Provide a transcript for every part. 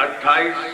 28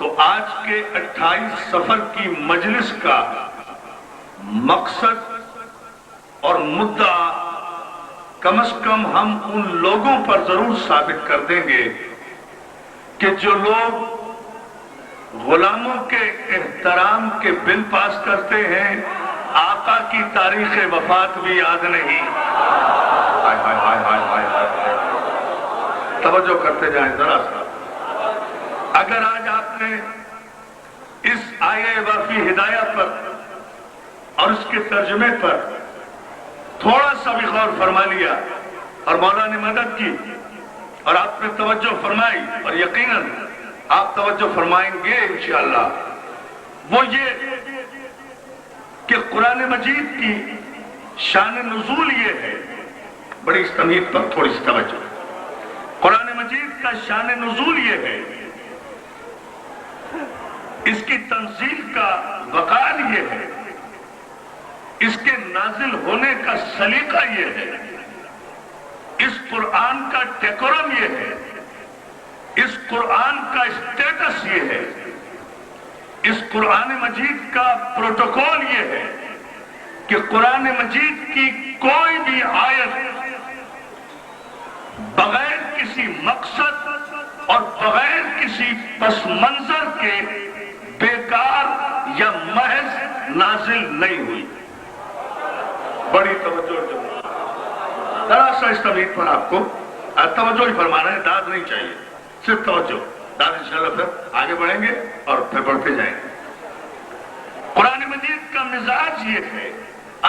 تو آج کے 28 سفر کی مجلس کا مقصد اور مدعا کم از کم ہم ان لوگوں پر ضرور ثابت کر دیں گے کہ جو لوگ غلاموں کے احترام کے بل پاس کرتے ہیں، آقا کی تاریخ وفات بھی یاد نہیں۔ ہائے ہائے ہائے ہائے ہائے ہائے، توجہ کرتے جائیں ذرا سا۔ اگر آج آپ نے اس آیے وافی ہدایہ پر اور اس کے ترجمے پر تھوڑا سا بھی غور فرما لیا اور مولا نے مدد کی اور آپ نے توجہ فرمائی، اور یقیناً آپ توجہ فرمائیں گے انشاءاللہ، وہ یہ کہ قرآن مجید کی شان نزول یہ ہے، بڑی اس تمہید پر تھوڑی سی توجہ۔ قرآن مجید کا شان نزول یہ ہے، اس کی تنزیل کا وقار یہ ہے، اس کے نازل ہونے کا سلیقہ یہ ہے، اس قرآن کا ڈیکورم یہ ہے، اس قرآن کا اسٹیٹس یہ ہے، اس قرآن مجید کا پروٹوکول یہ ہے کہ قرآن مجید کی کوئی بھی آیت بغیر کسی مقصد اور بغیر کسی پس منظر کے بیکار یا محض نازل نہیں ہوئی۔ بڑی توجہ، ذرا سا اس تمہید پر آپ کو توجہ ہی فرمانا ہے، داد نہیں چاہیے، صرف توجہ۔ داد انشاءاللہ پھر آگے بڑھیں گے اور پھر بڑھتے جائیں گے۔ قرآن مجید کا مزاج یہ ہے،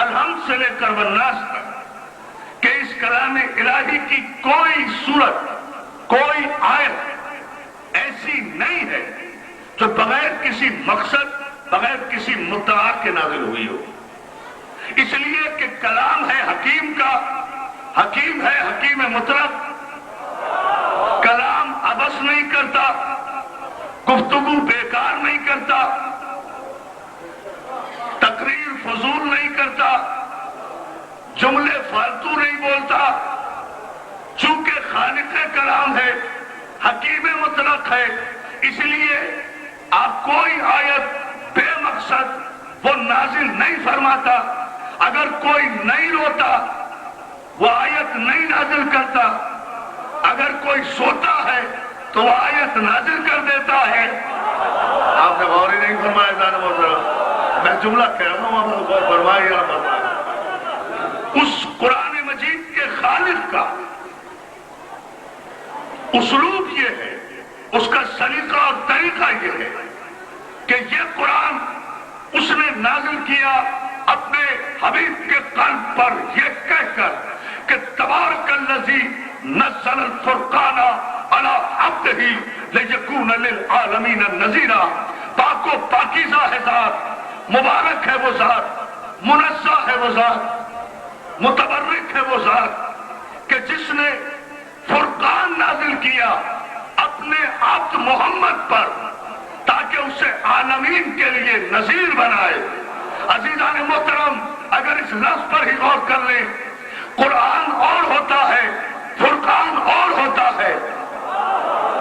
الحمد سے لے کر والناس تک، کہ اس کلام الہی کی کوئی صورت، کوئی آیت ایسی نہیں ہے جو بغیر کسی مقصد، بغیر کسی مدعا کے نازل ہوئی ہو۔ اس لیے کہ کلام ہے حکیم کا، حکیم ہے حکیم مطلق، کلام عبث نہیں کرتا، گفتگو بیکار نہیں کرتا، تقریر فضول نہیں کرتا، جملے فالتو نہیں بولتا، چونکہ خالق کلام ہے، حکیم مطلق ہے، اس لیے آپ کوئی آیت بے مقصد وہ نازل نہیں فرماتا۔ اگر کوئی نہیں روتا وہ آیت نہیں نازل کرتا، اگر کوئی سوتا ہے تو وہ آیت نازل کر دیتا ہے۔ آپ نے غور ہی نہیں فرمایا جانا محترم، میں جملہ کہہ رہا ہوں، آپ نے غور فرمایا یا فرمایا۔ اس قرآن مجید کے خالق کا اسلوب یہ ہے، اس کا سلیقہ اور طریقہ یہ ہے کہ یہ قرآن اس نے نازل کیا اپنے حبیب کے قلب پر یہ کہہ کر کہ تبارک الذی نزل الفرقان علی عبدہ لیکون للعالمین نذیرا۔ پاک و پاکیزہ ہے ذات، مبارک ہے وہ ذات، منزہ ہے وہ ذات، متبرک ہے وہ ذات کہ جس نے فرقان نازل کیا اپنے عبد محمد پر تاکہ اسے عالمین کے لیے نذیر بنائے۔ عزیزان محترم، اگر اس لفظ پر ہی غور کر لیں، قرآن اور ہوتا ہے، فرقان اور ہوتا ہے۔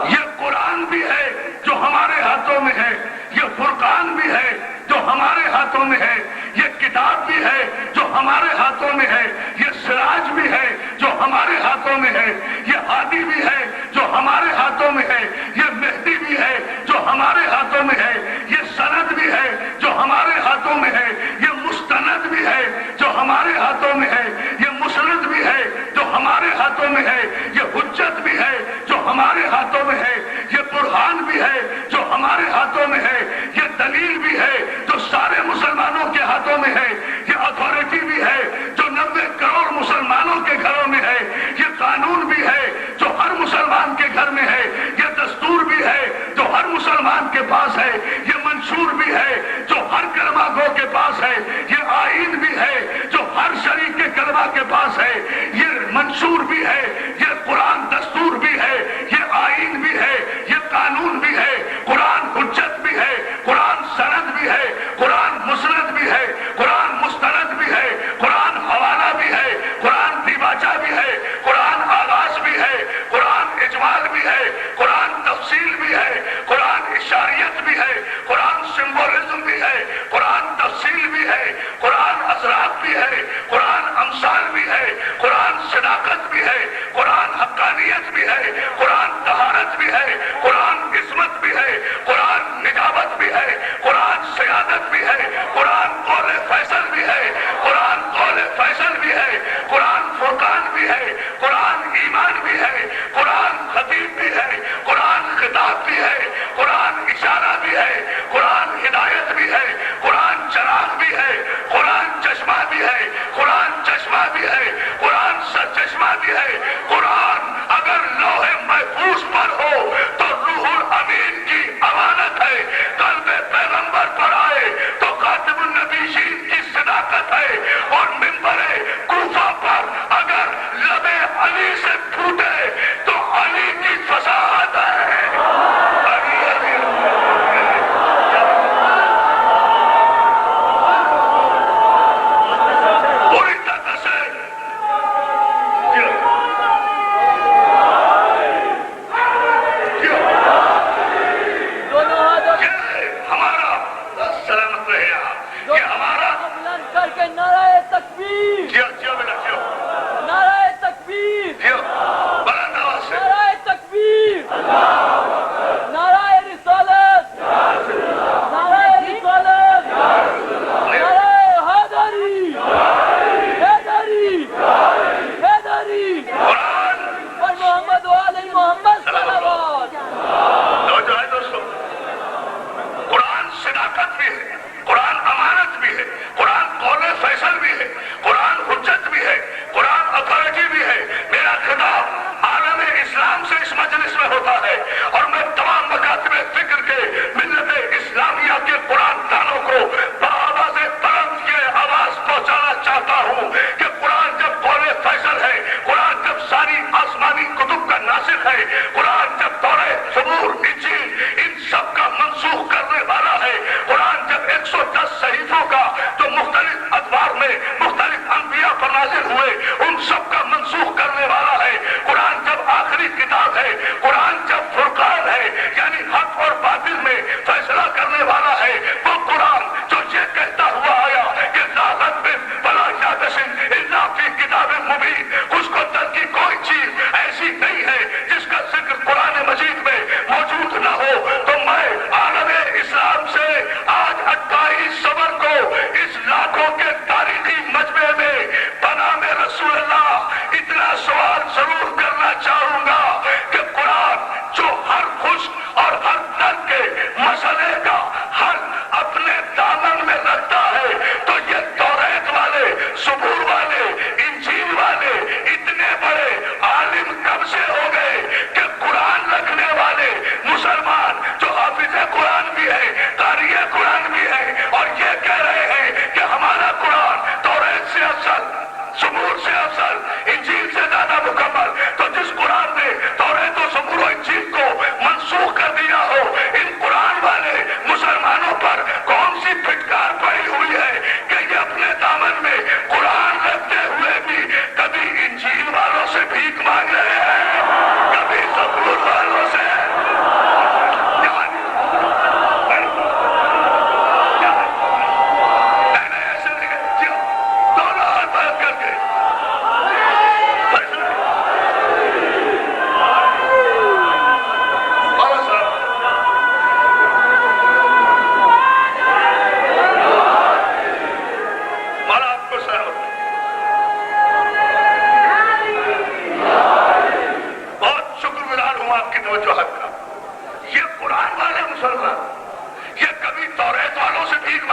یہ قرآن بھی ہے جو ہمارے ہاتھوں میں ہے، یہ فرقان بھی ہے جو ہمارے ہاتھوں میں ہے، یہ کتاب بھی ہے جو ہمارے ہاتھوں میں ہے، یہ سراج بھی ہے جو ہمارے ہاتھوں میں ہے، یہ ہادی بھی ہے جو ہمارے ہاتھوں میں ہے، یہ مہدی بھی ہے جو ہمارے ہاتھوں میں ہے، یہ سند بھی ہے جو ہمارے ہاتھوں میں ہے، یہ مستند بھی ہے جو ہمارے ہاتھوں میں ہے، یہ مسند بھی ہے جو ہمارے ہاتھوں میں ہے، یہ حجت بھی ہے جو ہمارے ہاتھوں میں ہے، یہ برہان بھی ہے جو ہمارے ہاتھوں میں ہے، یہ دلیل بھی ہے جو سارے مسلمانوں کے ہاتھوں میں ہے، یہ اتھارٹی بھی ہے جو 90 کروڑ مسلمانوں کے گھروں میں ہے، یہ قانون بھی ہے جو ہر مسلمان کے گھر میں ہے، یہ دستور بھی ہے جو ہر مسلمان کے پاس ہے، یہ منشور بھی ہے جو ہر کلمہ گو کے پاس ہے، یہ آئین بھی ہے جو ہر شریک کے کلمہ کے پاس ہے، یہ منشور بھی ہے، یہ قرآن دستور بھی ہے، یہ آئین بھی ہے، یہ قانون بھی ہے، قرآن حجت بھی ہے، قرآن سند بھی ہے، قرآن مسند بھی ہے، قرآن مستند بھی ہے، قرآن حوالہ بھی ہے، قرآن دیباچہ بھی ہے، قرآن آغاز بھی ہے، قرآن اجمال بھی ہے، قرآن تفصیل بھی ہے، قرآن اشاریت بھی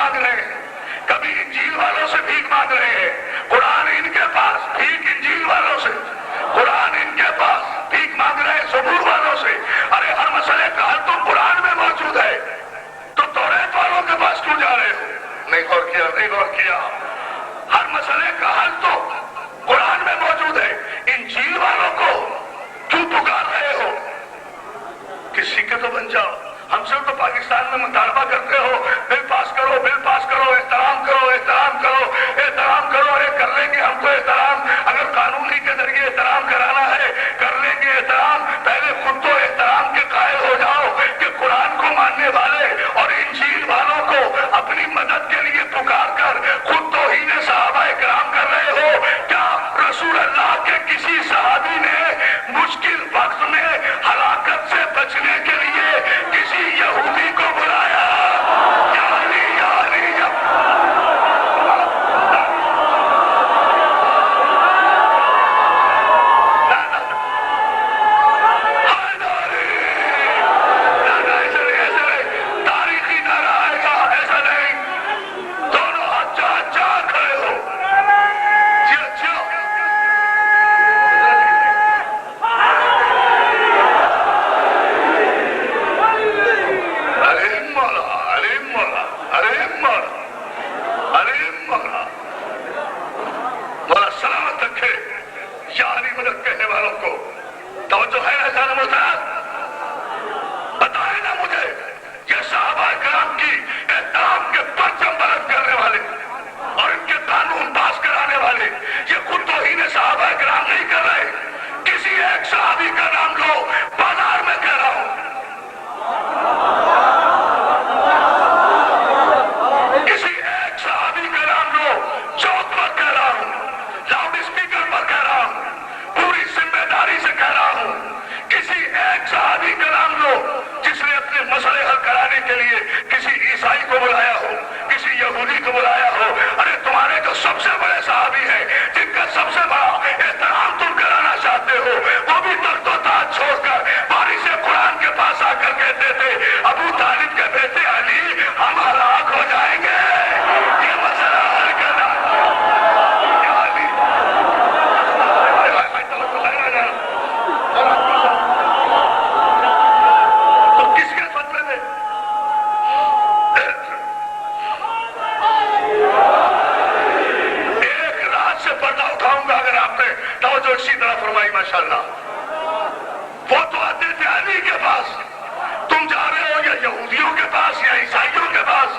مانگ رہے ہیں, کبھی انجیل والوں سے بھیک مانگ رہے ہیں. قرآن ان کے پاس بھیک انجیل والوں سے, قرآن ان کے پاس بھیک مانگ رہے ہیں زبور والوں سے. ارے ہر مسئلے کا حل تو قرآن میں موجود ہے, تو توریت والوں کے پاس کیوں جا رہے ہو؟ نہیں غور کیا, نہیں غور کیا. ہر مسئلے کا حل تو قرآن میں موجود ہے, انجیل والوں کو کیوں پکار رہے ہو؟ کسی کے تو بن جاؤ. ہم سے تو پاکستان میں مطالبہ کرتے ہو بل پاس کرو, بل پاس کرو, احترام کرو, احترام کرو, احترام کرو. ارے کر لیں گے ہم تو احترام, اگر قانونی کے ذریعے احترام کرانا ہے کر لیں گے احترام. پہلے خود تو احترام کے قائل ہو جاؤ کہ قرآن کو ماننے والے اور انجیل والوں کو اپنی مدد کے لیے پکار کر خود توہین صحابہ کرام کر رہے ہو. کیا رسول اللہ کے کسی صحابی نے مشکل وقت میں ہلاکت سے بچنے کے لیے کسی یہودی کو بلایا؟ یا علی, یا علی, یا تاریخی نعرہ آئے گا, ایسا نہیں. دونوں ہاتھ چار چار کھڑے ہو. مولا سلامت رکھے یا علی مدد کہنے والوں کو. توجہ ہے نا جان محترم؟ بتائے نا مجھے, یہ صحابہ کرام کی احترام کے پرچم بلند کرنے والے اور ان کے قانون پاس کرانے والے یہ خود توہین صحابہ کرام نہیں کر رہے. کسی ایک صحابی کا نام لو, بازار میں کہہ رہا ہوں, کسی ایک صحابی کا نام لو, چوک پر کہہ رہا ہوں, لاؤڈ اسپیکر پر کہہ رہا ہوں, پوری ذمہ داری سے کہہ رہا ہوں. کسی ایک صحابی کا نام لو جس نے اپنے مسئلے حل کرانے کے لیے کسی عیسائی کو بلایا ہو, کسی یہودی کو بلایا ہو. ارے تمہارے جو سب سے بڑے صحابی ہیں, جن کا سب سے بڑا احترام تم کرانا چاہتے ہو, وہ بھی تخت و تاج چھوڑ کر بارش قرآن کے پاس آ کر کہتے تھے ابو طالب کے بیٹے علی ہم ہلاک ہو جائیں گے, یہ مسئلہ حل کرنا. یا علی, تو کس کے فتوے میں ایک رات سے پردہ اٹھاؤں گا اگر آپ نے توجہ اسی طرح فرمائی ماشاءاللہ. وہ تو آتے تھے علی کے پاس, تم جا رہے ہو یا یہودیوں کے پاس یا عیسائیوں کے پاس,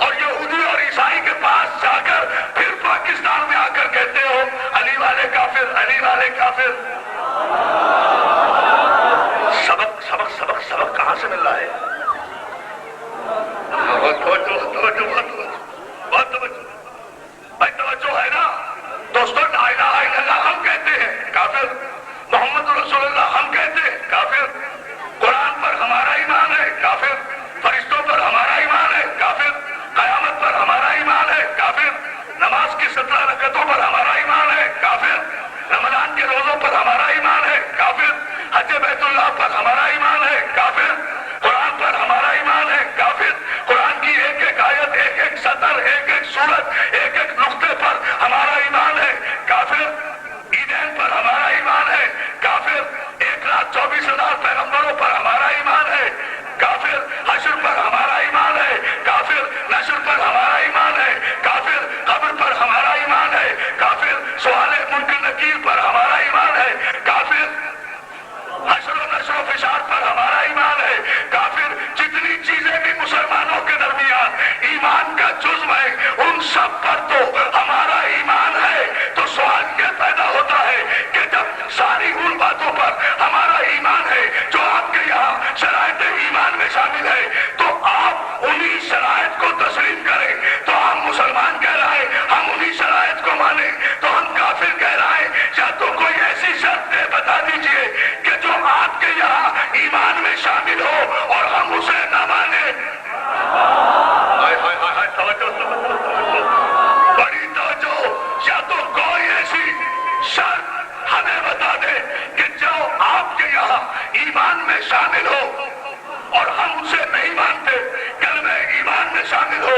اور یہودی اور عیسائی کے پاس جا کر پھر پاکستان میں آ کر کہتے ہو علی والے کافر, علی والے کافر. سبق سبق سبق سبق کہاں سے مل رہا ہے؟ بہت توجہ بھائی, توجہ ہے نا دوستوں. لا الہ الا اللہ ہم کہتے ہیں کافر, محمد رسول اللہ ہم کہتے ہیں کافر, قرآن پر ہمارا ایمان ہے کافر, فرشتوں پر ہمارا ایمان ہے کافر, قیامت پر ہمارا ایمان ہے کافر, نماز کی 17 رکعتوں پر ہمارا ایمان ہے کافر, رمضان کے روزوں پر ہمارا ایمان ہے کافر, حج بیت اللہ پر ہمارا ایمان ہے کافر, قرآن پر ہمارا ایمان ہے کافر, قرآن کی ایک ایک آیت, ایک ایک سطر, ایک ایک سورت, ایک ایک نقطے پر ہمارا ایمان ہے کافر, عیدین پر ہمارا ایمان ہے کافر, 1,24,000 پیغمبروں پر ہمارا ایمان ہے کافر, حشر پر ہمارا ایمان ہے کافر, نشر پر ہمارا ایمان ہے کافر, قبر پر ہمارا ایمان ہے کافر, سوال منکر نکیر پر ہمارا ایمان ہے کافر, حشر و نشر و فشار پر ہمارا ایمان ہے کافر. جتنی چیزیں بھی مسلمانوں کے درمیان ایمان کا جزو ہے, ان سب پر تو ہمارا ایمان ہے. تو سوال یہ پیدا ہوتا ہے کہ جب ساری ان باتوں پر ہمارا ایمان ہے جو آپ کے یہاں شرائط ایمان میں شامل ہے, تو آپ انہی شرائط کو تسلیم کریں تو ہم مسلمان کہلائیں, ہم انہی شرائط کو مانیں تو ہم کافر کہلائیں, یا تو کوئی ایسی شرط بتا دیجئے کہ جو آپ کے یہاں ایمان میں شامل ہو اور ہم اسے نہ مانیں. بڑی توجہ, یا تو کوئی ایسی شرط ہمیں بتا دے کہ جو آپ کے یہاں ایمان میں شامل ہو اور ہم اسے نہیں مانتے, کلمہ ایمان میں شامل ہو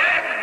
1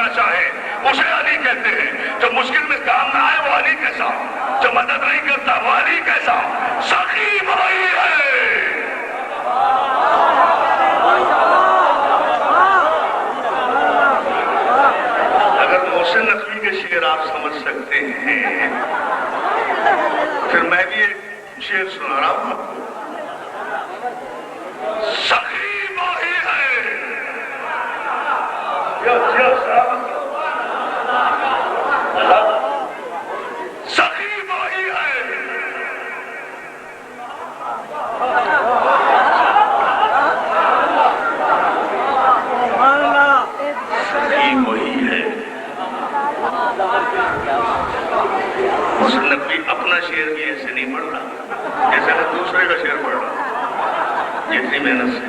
کرنا چاہے اسے علی کہتے ہیں. جو مشکل میں کام نہ آئے وہ علی کیسا؟ جو مدد نہیں کرتا وہ علی کیسا؟ سخی وہی ہے. اگر محسن نقوی کے شعر آپ سمجھ سکتے ہیں پھر میں بھی ایک شعر سنا رہا ہوں آپ کو. سخی وہی ہے. سخی وہی ہے. سخی وہی ہے. محسن نقوی اپنا شعر بھی ایسے نہیں پڑھ رہا جیسے میں دوسرے کا شعر پڑھ رہا جتنی محنت سے.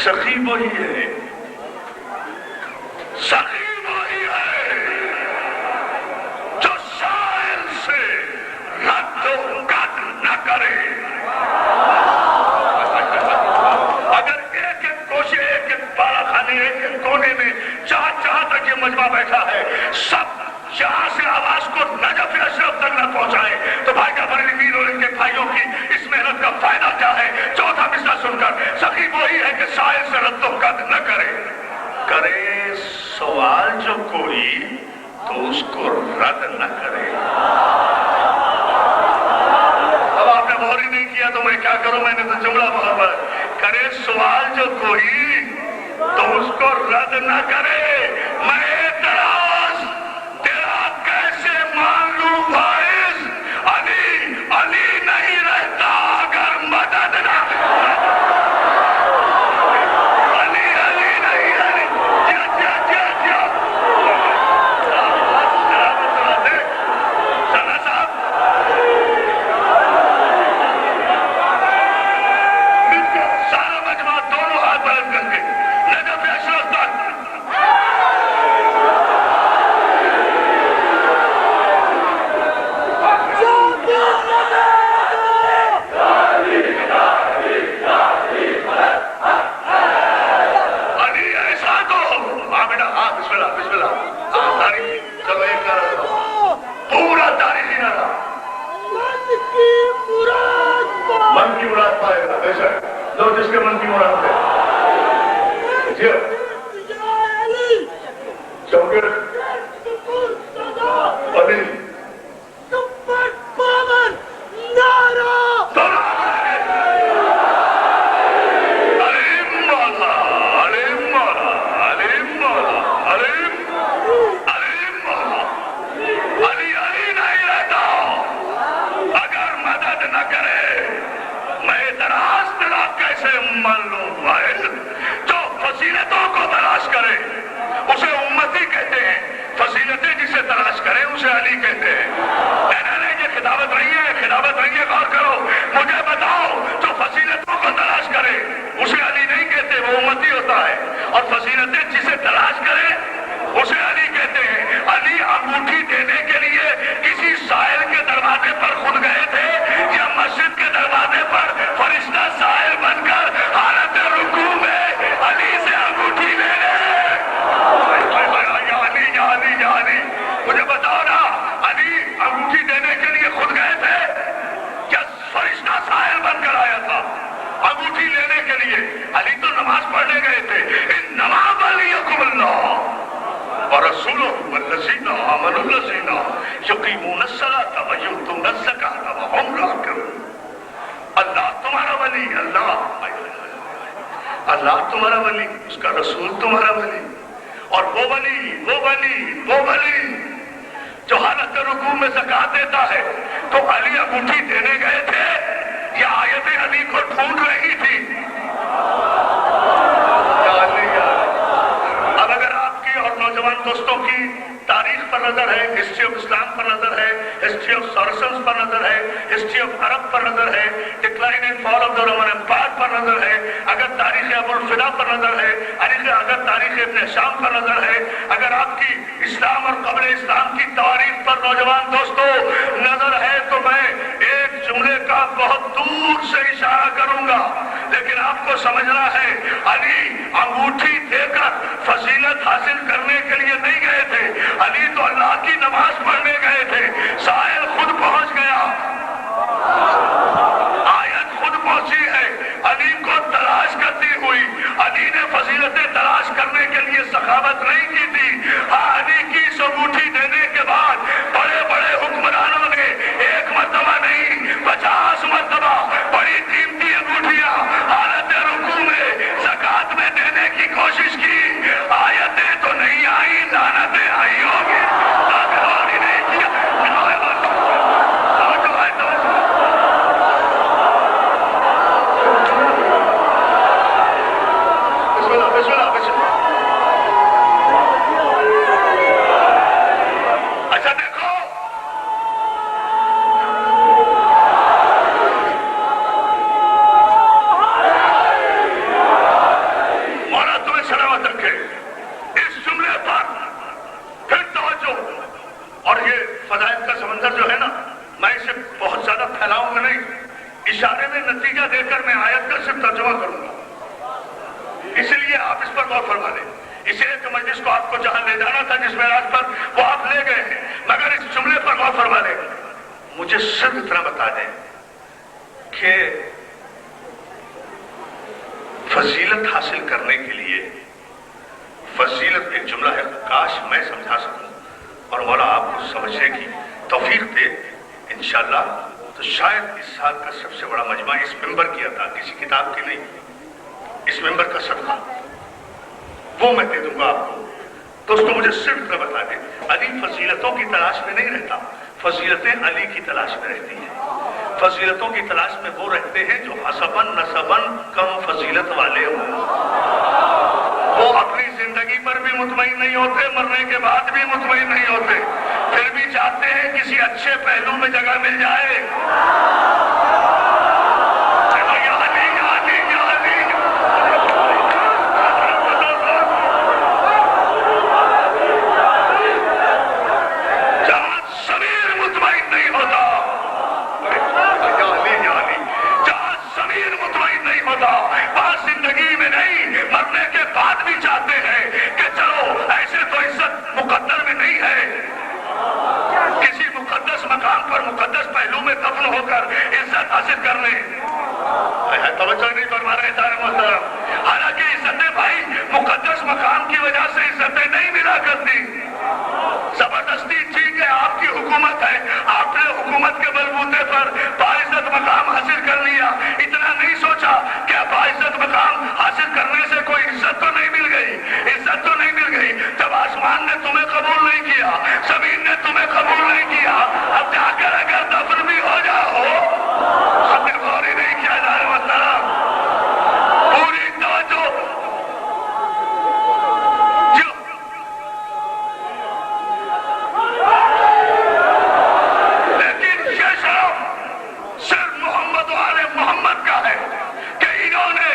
سخی وہی ہے. سخی وہی ہے جو سائل سے رد و قط نہ کرے. اگر ایک ایک کوشے ایک ایک بالا خانے ایک ایک کونے میں جہاں تک یہ مجمع بیٹھا ہے سب جہاں سے آواز کو نجف اشرف تک نہ پہنچائے تو بھائی کا بڑے ویر اور ان کے بھائیوں کی اس محنت کا فائدہ کیا ہے؟ چوتھا مصرع سن کر سخی وہی ہے کہ سائل سے رد و قط نہ کرے. کرے سوال جو کوئی تو اس کو رد نہ کرے. اب آپ نے غور ہی نہیں کیا تو میں کیا کروں؟ میں نے تو جملہ بہت بڑا. کرے سوال جو کوئی تو اس کو رد نہ کرے. میں اعتراض تیرا کیسے مان لوں بھائیز؟ علی علی نہیں رہتا اگر مدد نہ. علی علی نہیں علی. سنا صاحب سارا مجمع دونوں ہاتھ بلند کر کے نجف اشرف تک. علی ایسا تو ہاں بیٹا ہاں بسم اللہ بسم اللہ. ہاں تاریخ چلو ایک کر رہا پورا تاریخی نہ رہا. من کی مراد پائے گا بے شک. لو جس کے من کی مراد ہے جی چونکہ علی مان لو واحد جو فضیلتوں کو تلاش کرے اسے امتی کہتے ہیں. فضیلتیں جسے تلاش کرے اسے علی کہتے ہیں. یہ خطابت رہی ہے غور کرو. مجھے بتاؤ جو فضیلتوں کو تلاش کرے اسے علی نہیں کہتے وہ امتی ہوتا ہے. اور فضیلتیں جسے تلاش کرے اسے علی کہتے ہیں. علی انگوٹھی دینے کے لیے کسی سائل کے دروازے پر خود گئے تھے یا مسجد کے دروازے پر فرشتہ سائل بن کر حالت رکوع میں علی سے انگوٹھی لے لے. علی مجھے بتاؤ نا علی انگوٹھی دینے کے لیے خود گئے تھے یا فرشتہ سائل بن کر آیا تھا انگوٹھی لینے کے لیے؟ علی تو نماز پڑھنے گئے تھے. انما ولیکم اللہ ورسولہ والذین آمنوا الذین یقیمون الصلاۃ ویؤتون الزکاۃ وهم راکعون. اللہ تمہارا ولی, اللہ تمہارا ولی, اس کا رسول تمہارا ولی. اور وہ ولی جو حالت رکوع میں زکات دیتا ہے تو علی انگوٹھی دینے گئے تھے یا آیت علی کو ڈھونڈ رہی تھی؟ اب اگر آپ کی اور نوجوان دوستوں کی تاریخ پر نظر ہے, ہسٹری آف اسلام پر نظر ہے, ہسٹری آف سارسنس پر نظر ہے, ہسٹری آف عرب پر نظر ہے, decline and fall of the Roman empire پر نظر ہے, اگر تاریخ ابو الفدا پر نظر ہے, اگر تاریخ ابن شام پر نظر ہے, اگر آپ کی اسلام اور قبل اسلام کی تاریخ پر نوجوان دوستوں نظر ہے تو میں ایک جملے کا بہت دور سے اشارہ کروں گا, لیکن آپ کو سمجھنا ہے علی انگوٹھی دے کر فرما لیں. اسے ایک مجلس کو آپ کو جہاں لے جانا تھا جس معراج پر وہ آپ لے گئے ہیں، مگر اس جملے پر غور فرما لیں. مجھے صرف اتنا بتا دیں کہ فضیلت حاصل کرنے کے لیے، فضیلت ایک جملہ ہے، کاش میں سمجھا سکوں اور مولا آپ کو سمجھنے کی توفیق دے انشاءاللہ، تو شاید اس سال کا سب سے بڑا مجمع اس ممبر کی عطا، کسی کتاب کی نہیں، اس ممبر کا صدقہ وہ میں دے دوں گا آپ کو. دوستوں مجھے صرف اتنا بتا دیں، علی فضیلتوں کی تلاش میں نہیں رہتا، فضیلتیں علی کی تلاش میں رہتی ہیں. فضیلتوں کی تلاش میں وہ رہتے ہیں جو حسباً نسباً کم فضیلت والے ہوں. وہ اپنی زندگی پر بھی مطمئن نہیں ہوتے، مرنے کے بعد بھی مطمئن نہیں ہوتے، پھر بھی چاہتے ہیں کسی اچھے پہلو میں جگہ مل جائے. مقدس پہلو میں دفن ہو کر عزت حاصل کر لیں. توجہ نہیں فرما رہے سارے محترم. حالانکہ عزتیں بھائی مقدس مقام کی وجہ سے عزتیں نہیں ملا کرتی. زبردستی ٹھیک ہے، آپ کی حکومت ہے، آپ نے حکومت کے بلبوتے پر باعزت مقام حاصل کر لیا، اتنا نہیں سوچا کہ باعزت مقام حاصل کرنے سے کوئی عزت تو نہیں مل گئی، عزت تو نہیں مل گئی. جب آسمان نے تمہیں قبول نہیں کیا، زمین نے تمہیں قبول نہیں کیا، اب جا کر اگر دفن بھی ہو جاؤ، ہم نے غور ہی نہیں کیا. جا رہے محترم پوری توجہ. لیکن یہ شرف صرف محمد و آل محمد کا ہے کہ انہوں نے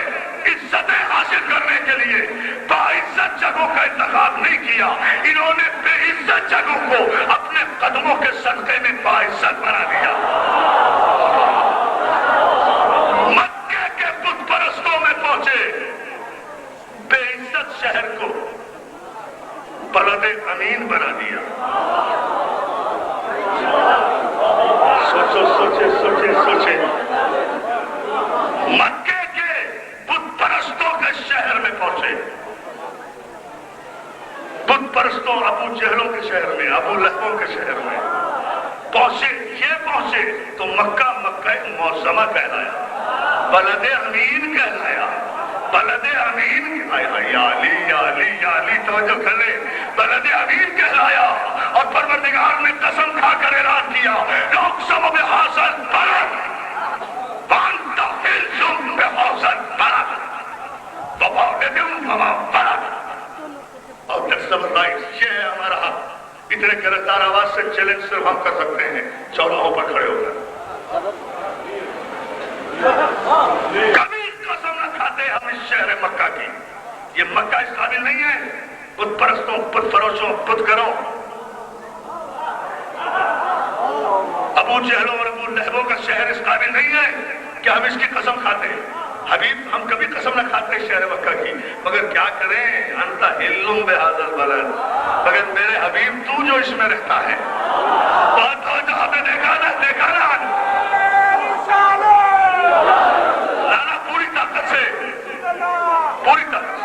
عزتیں حاصل کرنے کے لیے باعزت جگہوں کا انتخاب نہیں کیا، انہوں نے بے عزت جگہوں کو اپنے قدموں کے صدقے میں باعزت بنا دیا. مکے کے بت پرستوں میں پہنچے، بے عزت شہر کو بلد امین بنا دیا. سوچے مکے کے بت پرستوں کے شہر میں پہنچے، بت پرستوں ابو جہلوں کے شہر میں، ابو لہبوں کے شہر میں پہنچے. یہ پہنچے تو مکہ معظمہ کہلایا، بلد امین کہلایا، بلد امین. یا علی یا علی یا علی توجہ کر لے، بلد امین کہلایا. اور پروردگار نے قسم کھا کر اعلان کیا، اقسم بہذا البلد وانت حل بہذا البلد ووالد وما ولد. اور یہ ہے ہمارا حق. اتنے گرفتار آواز سے چیلنج صرف ہم کر سکتے ہیں چوراہوں پر کھڑے ہو کر. کبھی قسم نہ کھاتے ہم اس شہر مکہ کی. یہ مکہ اس قابل نہیں ہے بت پرستوں، بت فروشوں، بت گروں، ابو جہلوں اور ابو لہبوں کا شہر اس قابل نہیں ہے کہ ہم اس کی قسم کھاتے ہیں. حبیب ہم کبھی قسم نہ کھاتے شہر مکہ کی، مگر کیا کریں، انت حلم بہذا البلد، مگر میرے حبیب تو جو اس میں رہتا ہے. بات ہو جو آپ نے دیکھا نا لانا پوری طاقت سے، پوری طاقت سے.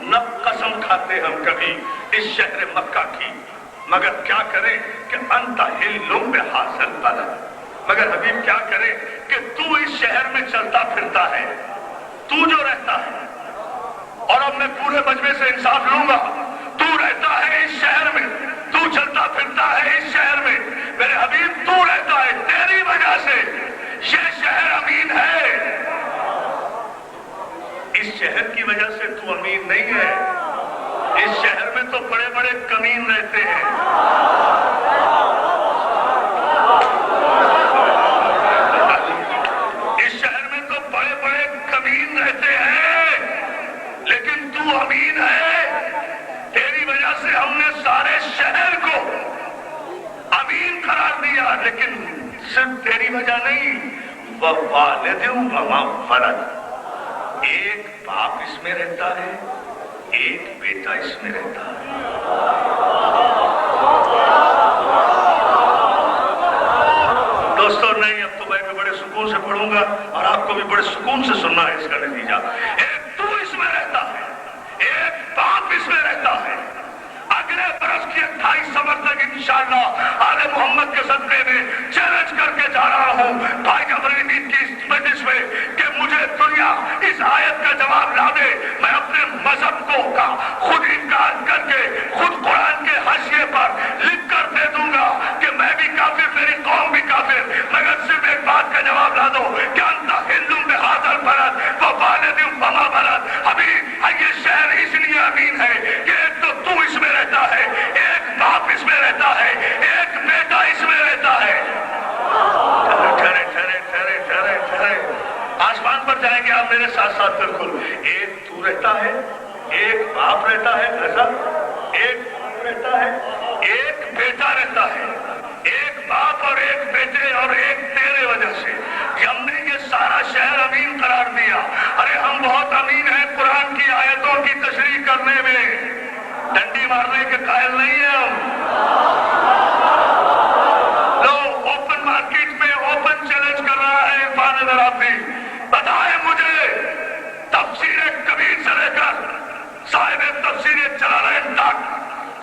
نہ قسم کھاتے ہم کبھی اس شہر مکہ کی، مگر کیا کریں کہ انت حلم بہذا البلد. مگر حبیب کیا کرے کہ تو اس شہر میں چلتا پھرتا ہے، تو جو رہتا ہے. اور اب میں پورے مجمع سے انصاف لوں گا، تو رہتا ہے اس شہر میں، تو چلتا پھرتا ہے اس شہر میں، میرے حبیب تو رہتا ہے، تیری وجہ سے یہ شہر امین ہے. اس شہر کی وجہ سے تو امین نہیں ہے، اس شہر میں تو بڑے بڑے کمین رہتے ہیں. اس شہر میں تو بڑے بڑے کمین رہتے ہیں، لیکن تو امین ہے. تیری وجہ سے ہم نے سارے شہر کو امین قرار دیا، لیکن صرف تیری وجہ نہیں، ووالد وما ولد، ایک باپ اس میں رہتا ہے، ایک بیٹا اس میں رہتا ہے۔ دوستوں نہیں، اب تو میں بھی بڑے سکون سے پڑھوں گا اور آپ کو بھی بڑے سکون سے سننا ہے اس کا نتیجہ۔ ایک تو اس میں رہتا ہے، ایک باپ اس میں رہتا ہے۔ اگلے برس کی 28 سفر تک انشاءاللہ آل محمد کے صدقے میں چیلنج کر کے جا رہا ہوں بھائی جعفر امین کی اس مجلس میں کہ مجھے دنیا اس آیت کا جواب لا دے، میں اپنے مذہب کو خود انکار کر کے خود قرآن کے حاشیے پر لکھ کر دے دوں گا کہ میں بھی کافر، میری قوم بھی کافر، مگر صرف ایک بات کا جواب لا دو کہ انت ہندو بہذا البلد ووالد وما ولد۔ ابھی یہ شہر اس لیے امین ہے کہ ایک تو اس میں رہتا ہے، ایک باپ اس میں رہتا ہے، ایک بیٹا اس میں رہتا ہے۔ ٹھہرے ٹھہرے ٹھہرے ٹھہرے ٹھہرے، آسمان پر جائیں گے آپ میرے ساتھ ساتھ بالکل۔ ایک تو رہتا ہے، ایک باپ رہتا ہے، ایک باپ رہتا ہے، ایک بیٹا رہتا ہے، ایک باپ اور ایک بیٹے اور ایک تیرے وجہ سے ہم نے یہ سارا شہر امین قرار دیا۔ ارے ہم بہت امین ہیں قرآن کی آیتوں کی تشریح کرنے میں، ڈنڈی مارنے کے قائل نہیں ہیں ہم۔ لوگ اوپن مارکیٹ میں اوپن چیلنج کر رہا ہے عرفان ذرافی، بتائیں مجھے تفسیر کبیر سے لے کر صاحب تفسیر جلالین تک،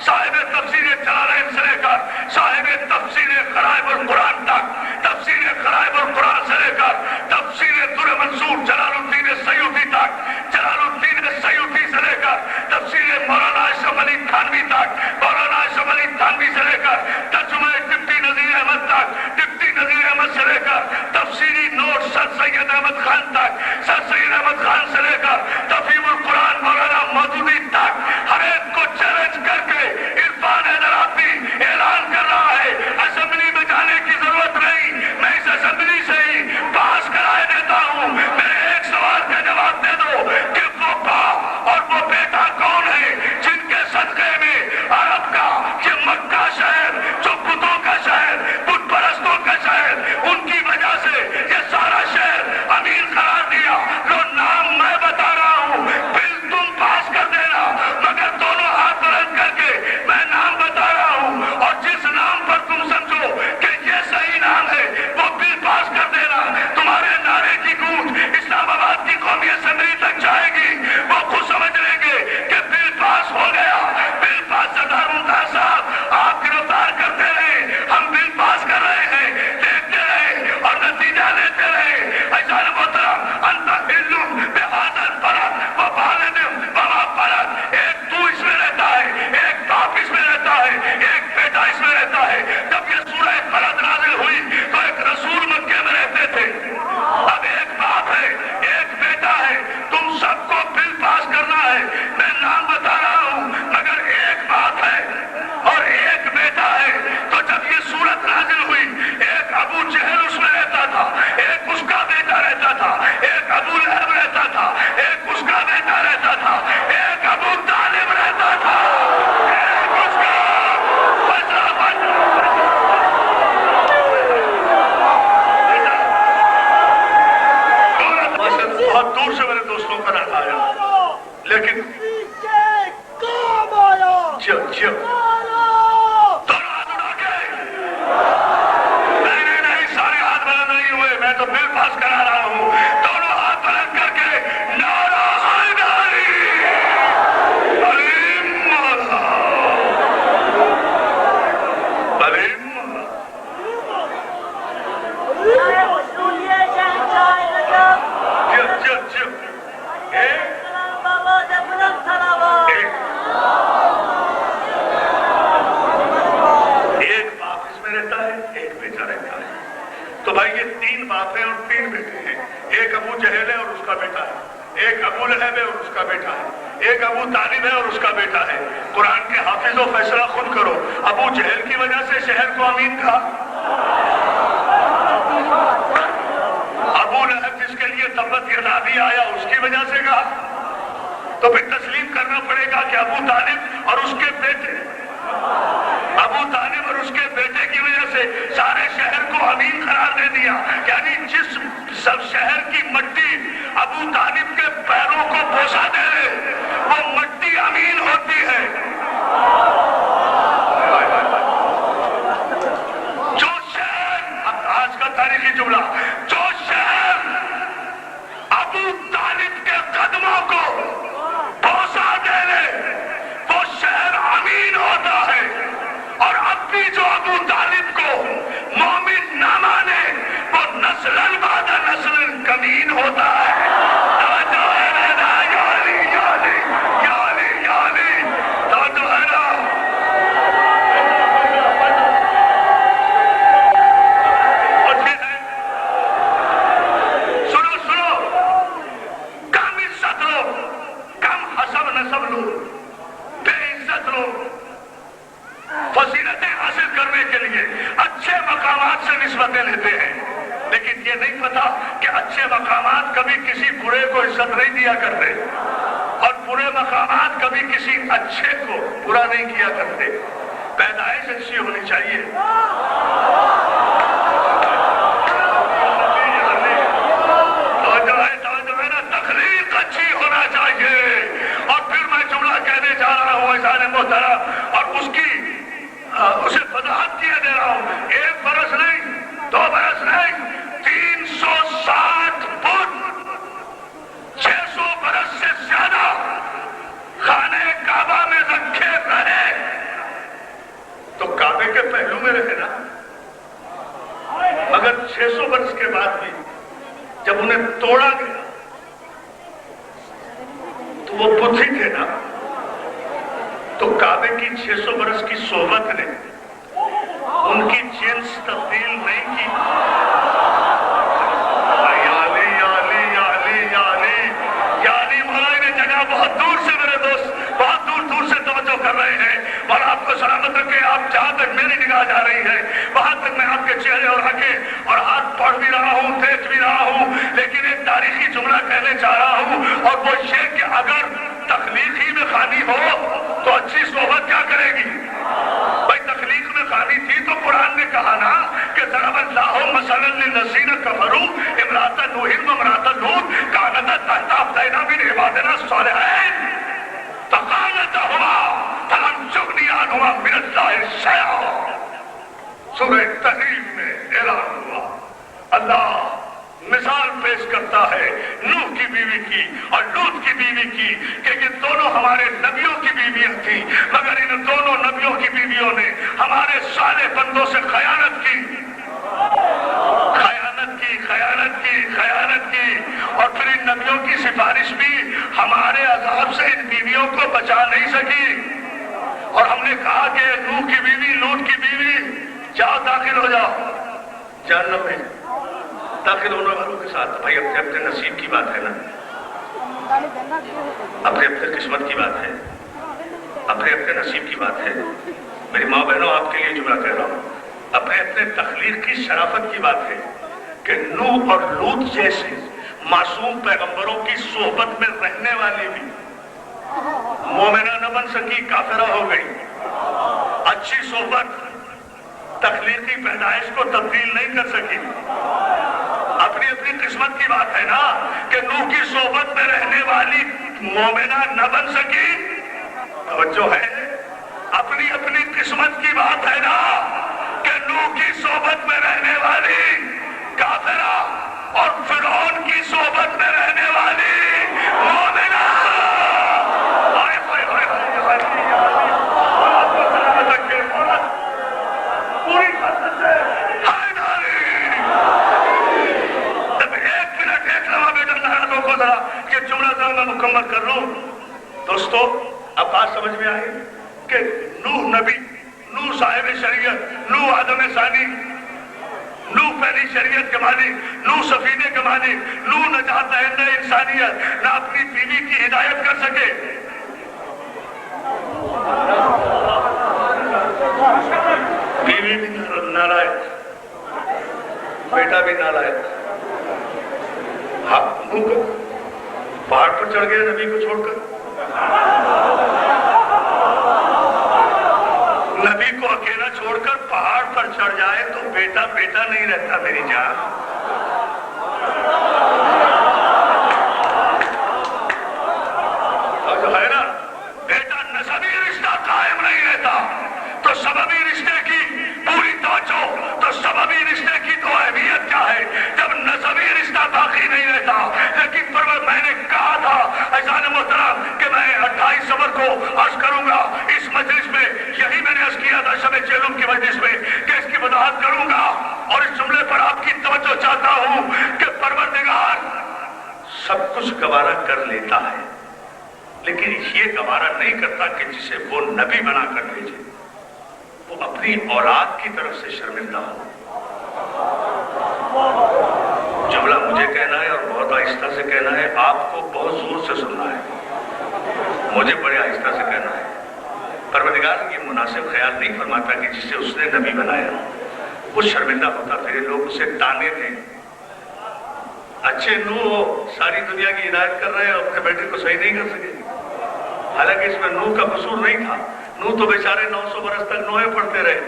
صاحب تفسیر جلالین سے لے کر صاحب تفسیر غرائب القرآن تک، تفسیر غرائب القرآن سے لے کر تفسیر در منصور جلال الدین سیوطی تک، جلال الدین سیوطی سے لے کر تفسیر مولانا اشرف علی تھانوی تک، مولانا اشرف علی تھانوی سے لے کر ترجمہ ڈپٹی نذیر احمد تک، ڈپٹی نذیر احمد سے لے کر تفسیری نوٹ سر سید احمد خان تک، سر سید احمد خان سے لے کر تفہیم القرآن مولانا مودودی تک، ہر ایک کو چیلنج کر کے عرفان ذرافی اعلان کر رہا ہے اسمبلی میں جانے کی ضرورت نہیں، میں اس اسمبلی سے ہی پاس کرائے دیتا ہوں۔ میرے ایک سوال کا جواب دے دو کہ وہ باپ اور وہ بیٹا کون ہے جن کے صدقے میں عرب کا یہ مکہ شہر جو بتوں کا شہر، بت پرستوں کا شہر، ان کی وجہ سے یہ سارا شہر امین قرار دیا۔ لو نام میں بتا رہا ہوں، بل تم پاس کر دینا، مگر دونوں ہاتھ بلند کر کے میں نام بتا رہا ہوں، اور جس نام پر تم سمجھو کہ یہ صحیح نام ہے وہ بل پاس کر دینا۔ تمہارے نعرے کی گونج اسلام آباد کی قومی اسمبلی تک جائے گی، وہ خود سمجھ لیں گے کہ بل پاس ہو گیا۔ بل پاس سردار ممتاز صاحب آپ گرفتار کرتے رہے، ہم بل پاس کر رہے ہیں، دیکھتے رہے اور نتیجہ لیتے رہے۔ ایسان محترم انت ہندو بہذا البلد ووالد وما ولد، ایک تو اس میں رہتا ہے، ایک باپ اس میں رہتا ہے، ایک بیٹا اس میں رہتا ہے۔ جب یہ سورہ بلد نازل ہوئی تو ایک رسول مکے میں رہتے تھے، اب ایک باپ ہے، ایک بیٹا ہے، تم سب کو بل پاس کرنا ہے۔ میں نام بتا رہا ہوں مگر ایک باپ ہے اور ایک بیٹا ہے۔ تو جب یہ صورت نازل ہوئی، ایک ابو جہل اس میں رہتا تھا، ایک اس کا بیٹا رہتا تھا، ایک ابو لہب رہتا تھا، ایک اس کا بیٹا رہتا تھا، ایک ابو طالب رہتا تھا، ایک اس کا بہت دور سے میرے دوستوں کا نام آیا، لیکن دونوں ہاتھ اٹھا کے، نہیں سارے ہاتھ بلند نہیں ہوئے، میں تو بل پاس کرا رہا ہوں۔ دونوں ہاتھ بلند کر کے نعرہ حیدری علیم اللہ، علیم ایک باپ اس میں رہتا ہے، ایک بیٹا رہتا ہے۔ تو بھائی یہ تین باپ ہیں اور تین بیٹے ہیں، ایک ابو جہل ہے اور اس کا بیٹا ہے، ایک ابو لہب ہے اور اس کا بیٹا ہے، ایک ابو طالب ہے اور اس کا بیٹا ہے۔ قرآن کے حافظ و فیصلہ خود کرو، ابو جہل کی وجہ سے شہر کو امین کہا، ابو لہب جس کے لیے تبت یدا بھی آیا اس کی وجہ سے کہا، تو پھر تسلیم کرنا پڑے گا کہ ابو طالب اور اس کے بیٹے ابو طالب اور اس کے بیٹے کی وجہ سے سارے شہر کو امین قرار دے دیا. یعنی جس سب شہر کی مٹی ابو طالب کے پیروں کو بوسہ دے وہ مٹی امین ہوتی ہے. جو شہر، آج کا تاریخی جملہ، جو شہر ابو طالب کے قدموں کو بوسہ دے لے وہ شہر امین ہوتا ہے. اور اب بھی جو ابو طالب کو مومن نہ مانے وہ نسل بعد نسل کمین ہوتا ہے. لیتے ہیں لیکن یہ نہیں پتا کہ اچھے مقامات کبھی کسی برے کو عزت نہیں دیا کرتے اور برے مقامات کبھی کسی اچھے کو برا نہیں کیا کرتے. پیدائش اچھی ہونی چاہیے. تخلیق اچھی ہونا چاہیے. اور پھر میں جملہ کہنے جا رہا ہوں اذان محترم اور اس کی اسے وضاحت کیے دے رہا ہوں. 1 برس نہیں، 2 برس نہیں، 360 فٹ 600 برس سے زیادہ خانہ کعبہ میں رکھے رہے تو کعبے کے پہلو میں رہے نا. مگر 600 برس کے بعد بھی جب انہیں توڑا گیا تو وہ بدھی تھے نا. تو کعبے کی 600 برس کی صحبت نے ان کی جنس تبدیل نہیں کی. یعنی مولا نے جگہ بہت دور سے میرے دوست بہت دور دور سے توجہ کر رہے ہیں اور آپ کو سلامت رکھے. آپ جہاں تک میری نگاہ جا رہی ہے وہاں تک میں آپ کے چہرے اور آنکھیں اور ہاتھ پڑھ بھی رہا ہوں، دیکھ بھی رہا ہوں. لیکن ایک تاریخی جملہ کہنے چاہ رہا ہوں اور وہ یہ کہ اگر تخلیق ہی میں خالی ہو تو اچھی صحبت کیا کرے گی؟ بھائی تخلیق میں خالی تھی تو قرآن نے کہا نا کہ ضرب اللہ مثلا للذین کفروا امرأۃ نوح وامرأۃ لوط کانتا تحت عبدین من عبادنا الصالحین فخانتہما فلم یغنیا عنہما من اللہ شیئا. سورہ تحریم میں اعلان ہوا. اللہ مثال پیش کرتا ہے نوح کی بیوی کی اور لوط کی بیوی کی کہ یہ دونوں ہمارے نبیوں کی بیویاں تھیں مگر ان دونوں نبیوں کی بیویوں نے ہمارے صالح بندوں سے خیانت کی اور پھر ان نبیوں کی سفارش بھی ہمارے عذاب سے ان بیویوں کو بچا نہیں سکی. اور ہم نے کہا کہ نوح کی بیوی لوط کی بیوی جاؤ داخل ہو جاؤ جہنم میں. داخل ہونے والوں کے ساتھ بھائی اپنے اپنے نصیب کی بات ہے نا، اپنے اپنے قسمت کی بات ہے، اپنے اپنے نصیب کی بات ہے. میری ماں بہنوں آپ کے لیے جملہ کہہ رہا ہوں. اپنے اپنے تخلیق کی شرافت کی بات ہے کہ نوح اور لوط جیسے معصوم پیغمبروں کی صحبت میں رہنے والی بھی مومنہ نہ بن سکی، کافرہ ہو گئی. اچھی صحبت تخلیقی پیدائش کو تبدیل نہیں کر سکی. اپنی اپنی قسمت کی بات ہے نا کہ نوح کی صحبت میں رہنے والی مومنہ نہ بن سکی. توجہ ہے، اپنی اپنی قسمت کی بات ہے نا کہ نوح کی صحبت میں رہنے والی کافرہ اور فرعون کی صحبت میں رہنے والی مومنہ. پوری یہ جملہ ذرا میں مکمل کر لوں. دوستو اب بات سمجھ میں آئی کہ نوح نبی، نوح صاحب شریعت، نوح آدم ثانی، نوح پہلی شریعت کے مالک، نوح سفینے کے مالک، نوح نجات دہندہ انسانیت نہ اپنی بیوی کی ہدایت کر سکے. بیوی بھی نالائق، بیٹا بھی نالائق. پہاڑ پر چڑھ گئے نبی کو چھوڑ کر. سڑ جائے تو بیٹا بیٹا نہیں رہتا میری جان. اور جو ہے نا بیٹا نسبی رشتہ قائم نہیں رہتا تو سببی رشتے کی پوری توجہ, تو سببی رشتے کی تو اہمیت کیا ہے جب نسبی رشتہ باقی نہیں رہتا. لیکن میں نے کہا تھا اذان محترم کہ میں 28 صبر کو عرض کروں گا اس مجلس میں, یہی میں نے عرض کیا تھا شب چیلم کی مجلس میں کہ اس کی وضاحت کروں گا, اور اس جملے پر آپ کی توجہ چاہتا ہوں کہ پروردگار سب کچھ گوارا کر لیتا ہے لیکن یہ گوارا نہیں کرتا کہ جسے وہ نبی بنا کر بھیجے وہ اپنی اولاد کی طرف سے شرمندہ ہو. جملہ مجھے کہنا ہے اور بہت آہستہ سے کہنا ہے, آپ کو بہت زور سے سننا ہے, مجھے بڑے آہستہ سے کہنا ہے. پروردگار یہ مناسب خیال نہیں فرماتا کہ جسے اس نے نبی بنایا وہ شرمندہ ہوتا پھر لوگ اسے تانے دیں. اچھے نوح ساری دنیا کی ہدایت کر رہے ہیں, اپنے بیٹے کو صحیح نہیں کر سکے, حالانکہ اس میں نوح کا قصور نہیں تھا. نوح تو بیچارے 900 برس تک نوحے پڑھتے رہے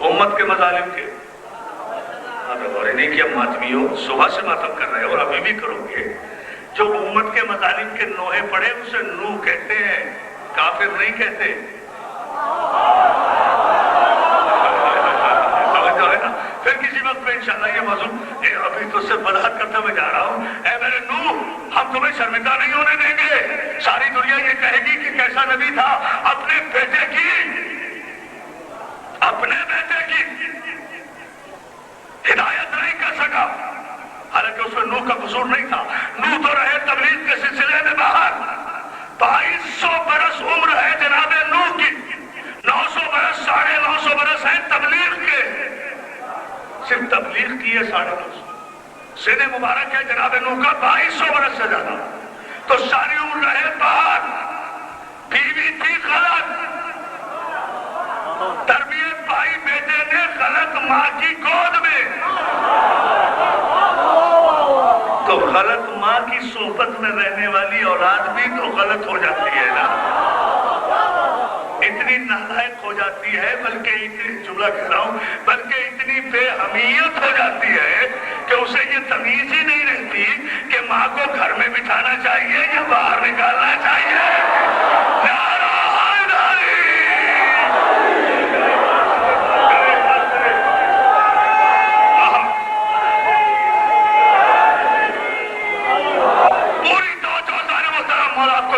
امت کے مظالم کے. غور نہیں کیا ماتمیوں, صبح سے ماتم کر رہے ہیں اور ابھی بھی کرو گے. جو امت کے مظالم کے نوحے پڑھے اسے نوح کہتے ہیں, کافر نہیں کہتے. جو ہے نا پھر کسی وقت پہ انشاءاللہ یہ موضوع, ابھی تو صرف وضاحت کرتا میں جا رہا ہوں. اے میرے نوح, ہم تمہیں شرمندہ نہیں ہونے دیں گے. ساری دنیا یہ کہے گی کہ کیسا نبی تھا, اپنے بیٹے کی ہدایت نہیں کر سکا, حالانکہ اس میں نوح کا قصور نہیں تھا. نوح تو رہے تبلیغ کے سلسلے میں باہر, 2200 برس عمر ہے جناب نوح کی, 900 برس 950 برس ہیں تبلیغ کے, صرف تبلیغ کی ہے 950. سن مبارک ہے جناب نوح کا 2200 برس سے زیادہ, تو ساری عمر رہے باہر. بیوی تھی غلط, تربیت پائی بیٹے نے غلط ماں کی گود میں, تو غلط ماں کی صحبت میں رہنے والی اولاد بھی تو غلط ہو جاتی ہے نا, اتنی نالائق ہو جاتی ہے, بلکہ اتنی جملہ کہہ رہا ہوں, بلکہ اتنی بے حمیت ہو جاتی ہے کہ اسے یہ تمیز ہی نہیں رہتی کہ ماں کو گھر میں بٹھانا چاہیے یا باہر نکالنا چاہیے.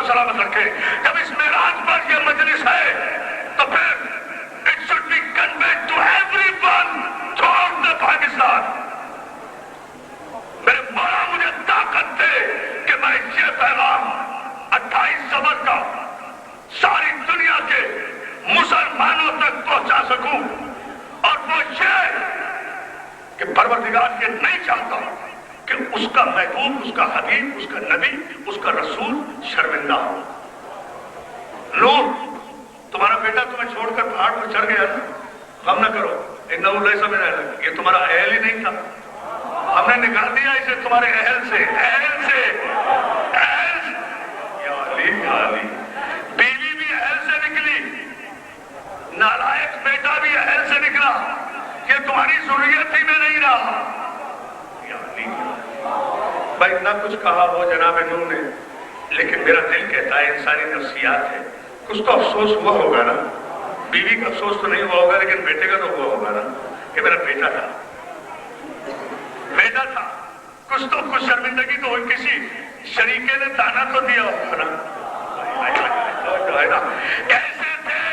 سلامت رکھے. جب اس معراج پر یہ مجلس ہے تو پھر it should be conveyed to everyone throughout the Pakistan. میرے مولا مجھے طاقت دے کہ میں یہ پیغام 28 صبر کا ساری دنیا کے مسلمانوں تک پہنچا سکوں, اور وہ یہ کہ پروردگار یہ نہیں چاہتا کہ اس کا محبوب, اس کا حبیب, اس کا نبی, اس کا رسول شرمندہ ہو. نوح, تمہارا بیٹا تمہیں چھوڑ کر پہاڑ پر چڑھ گیا نا, غم نہ کرو, انہو لیسا من اہلک, یہ تمہارا اہل ہی نہیں تھا, ہم نے نکال دیا اسے تمہارے اہل سے. یا علی, بیوی بھی اہل سے نکلی, نالائق بیٹا بھی اہل سے نکلا, کہ تمہاری ذریت ہی میں نہیں رہا. بھائی نہ کچھ کہا ہو جناب نوح نے, لیکن میرا دل کہتا ہے انسانی نفسیات ہے, کچھ تو افسوس ہوا ہوگا نا. بیوی کا افسوس تو نہیں ہوا ہوگا لیکن بیٹے کا تو ہوا ہوگا نا کہ میرا بیٹا تھا. کچھ تو کچھ شرمندگی تو ہوئی, کسی شریکے نے تانا تو دیا ہوگا نا. کیسے تھے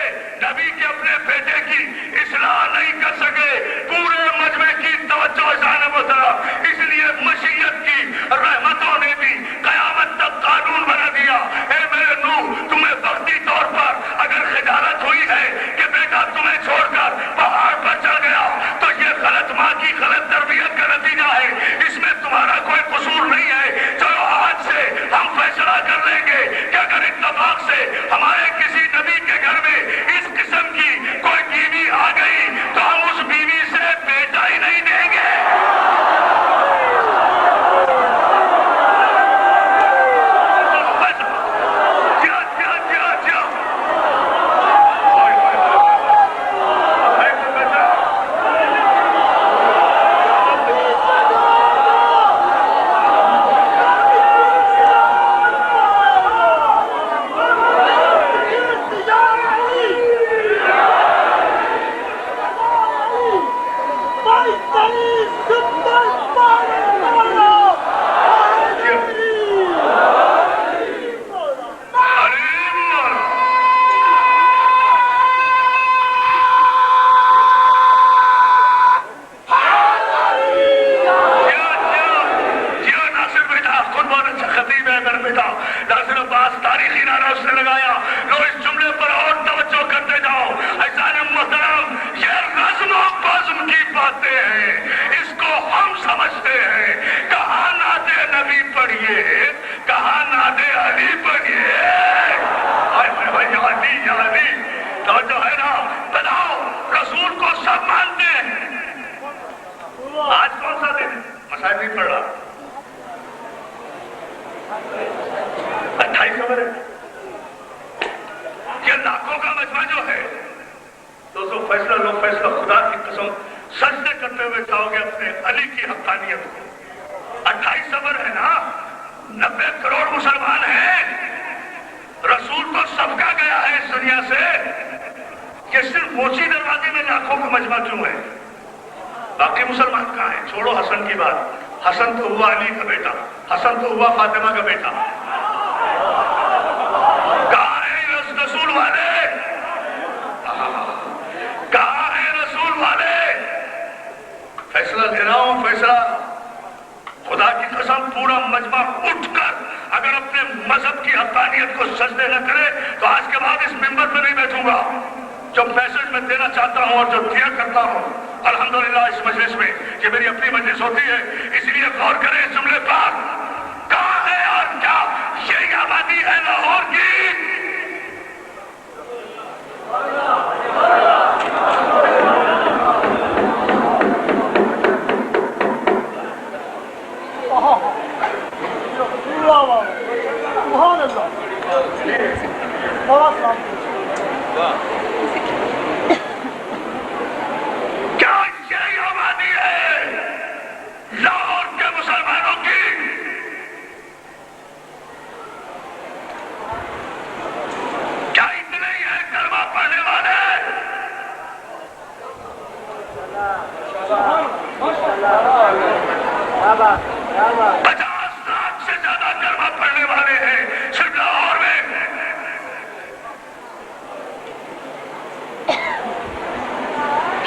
نبی کے اپنے بیٹے کی اصلاح نہیں کر سکے, پورے مجمع کی توجہ اذان محترم, اس لیے مشیت کی رحمتوں نے بھی قیامت تک قانون بنا دیا. اے میرے نوح, تمہیں وقتی طور پر اگر خجالت ہوئی ہے کہ بیٹا تمہیں چھوڑ کر پہاڑ پر چڑھ گیا تو یہ غلط ماں کی غلط تربیت کا نتیجہ ہے, اس میں تمہارا کوئی قصور نہیں ہے. چلو آج سے ہم فیصلہ کر لیں گے کہ اگر اتفاق سے ہمارے کسی نبی کے بنیے, کہاں نادے علی بنیے. علی تو جو ہے نا, بتاؤ رسول کو سب مانتے ہیں. آج کون سا دن مسائل نہیں پڑھ رہا, 28 خبر ہے. یہ لاکھوں کا مجمع جو ہے, دوستو فیصلہ لو, فیصلہ خدا کی قسم سجدے کرتے ہوئے کہو گے اپنے علی کی حقانیت کو. 28 صبر ہے نا, 90 کروڑ مسلمان ہیں, رسول تو سب کا گیا ہے اس دنیا سے. یہ صرف موچی دروازے میں لاکھوں کا مجمع کیوں ہے؟ باقی مسلمان کہاں ہیں؟ چھوڑو حسن کی بات, حسن تو ہوا علی کا بیٹا, حسن تو ہوا فاطمہ کا بیٹا. کہاں ہیں رسول والے؟ کہاں ہیں رسول والے؟ فیصلہ دے رہا ہوں, فیصلہ خدا کی قسم پورا مجمع اٹھ کر اگر اپنے مذہب کی حقانیت کو سجدے نہ کرے تو آج کے بعد اس ممبر پہ نہیں بیٹھوں گا. جو میسج میں دینا چاہتا ہوں اور جو دیا کرتا ہوں الحمدللہ اس مجلس میں, یہ میری اپنی مجلس ہوتی ہے, اس لیے غور کریں اس جملے پر. کہاں ہے اور کیا یہ آبادی ہے لاہور کی؟ کیا یہ آبادی ہے لاہور کے مسلمانوں کی؟ کیا اتنے ہی ہیں کلمہ پڑھنے والے؟ 50 لاکھ سے زیادہ کلمہ پڑھنے والے ہیں صرف لاہور میں.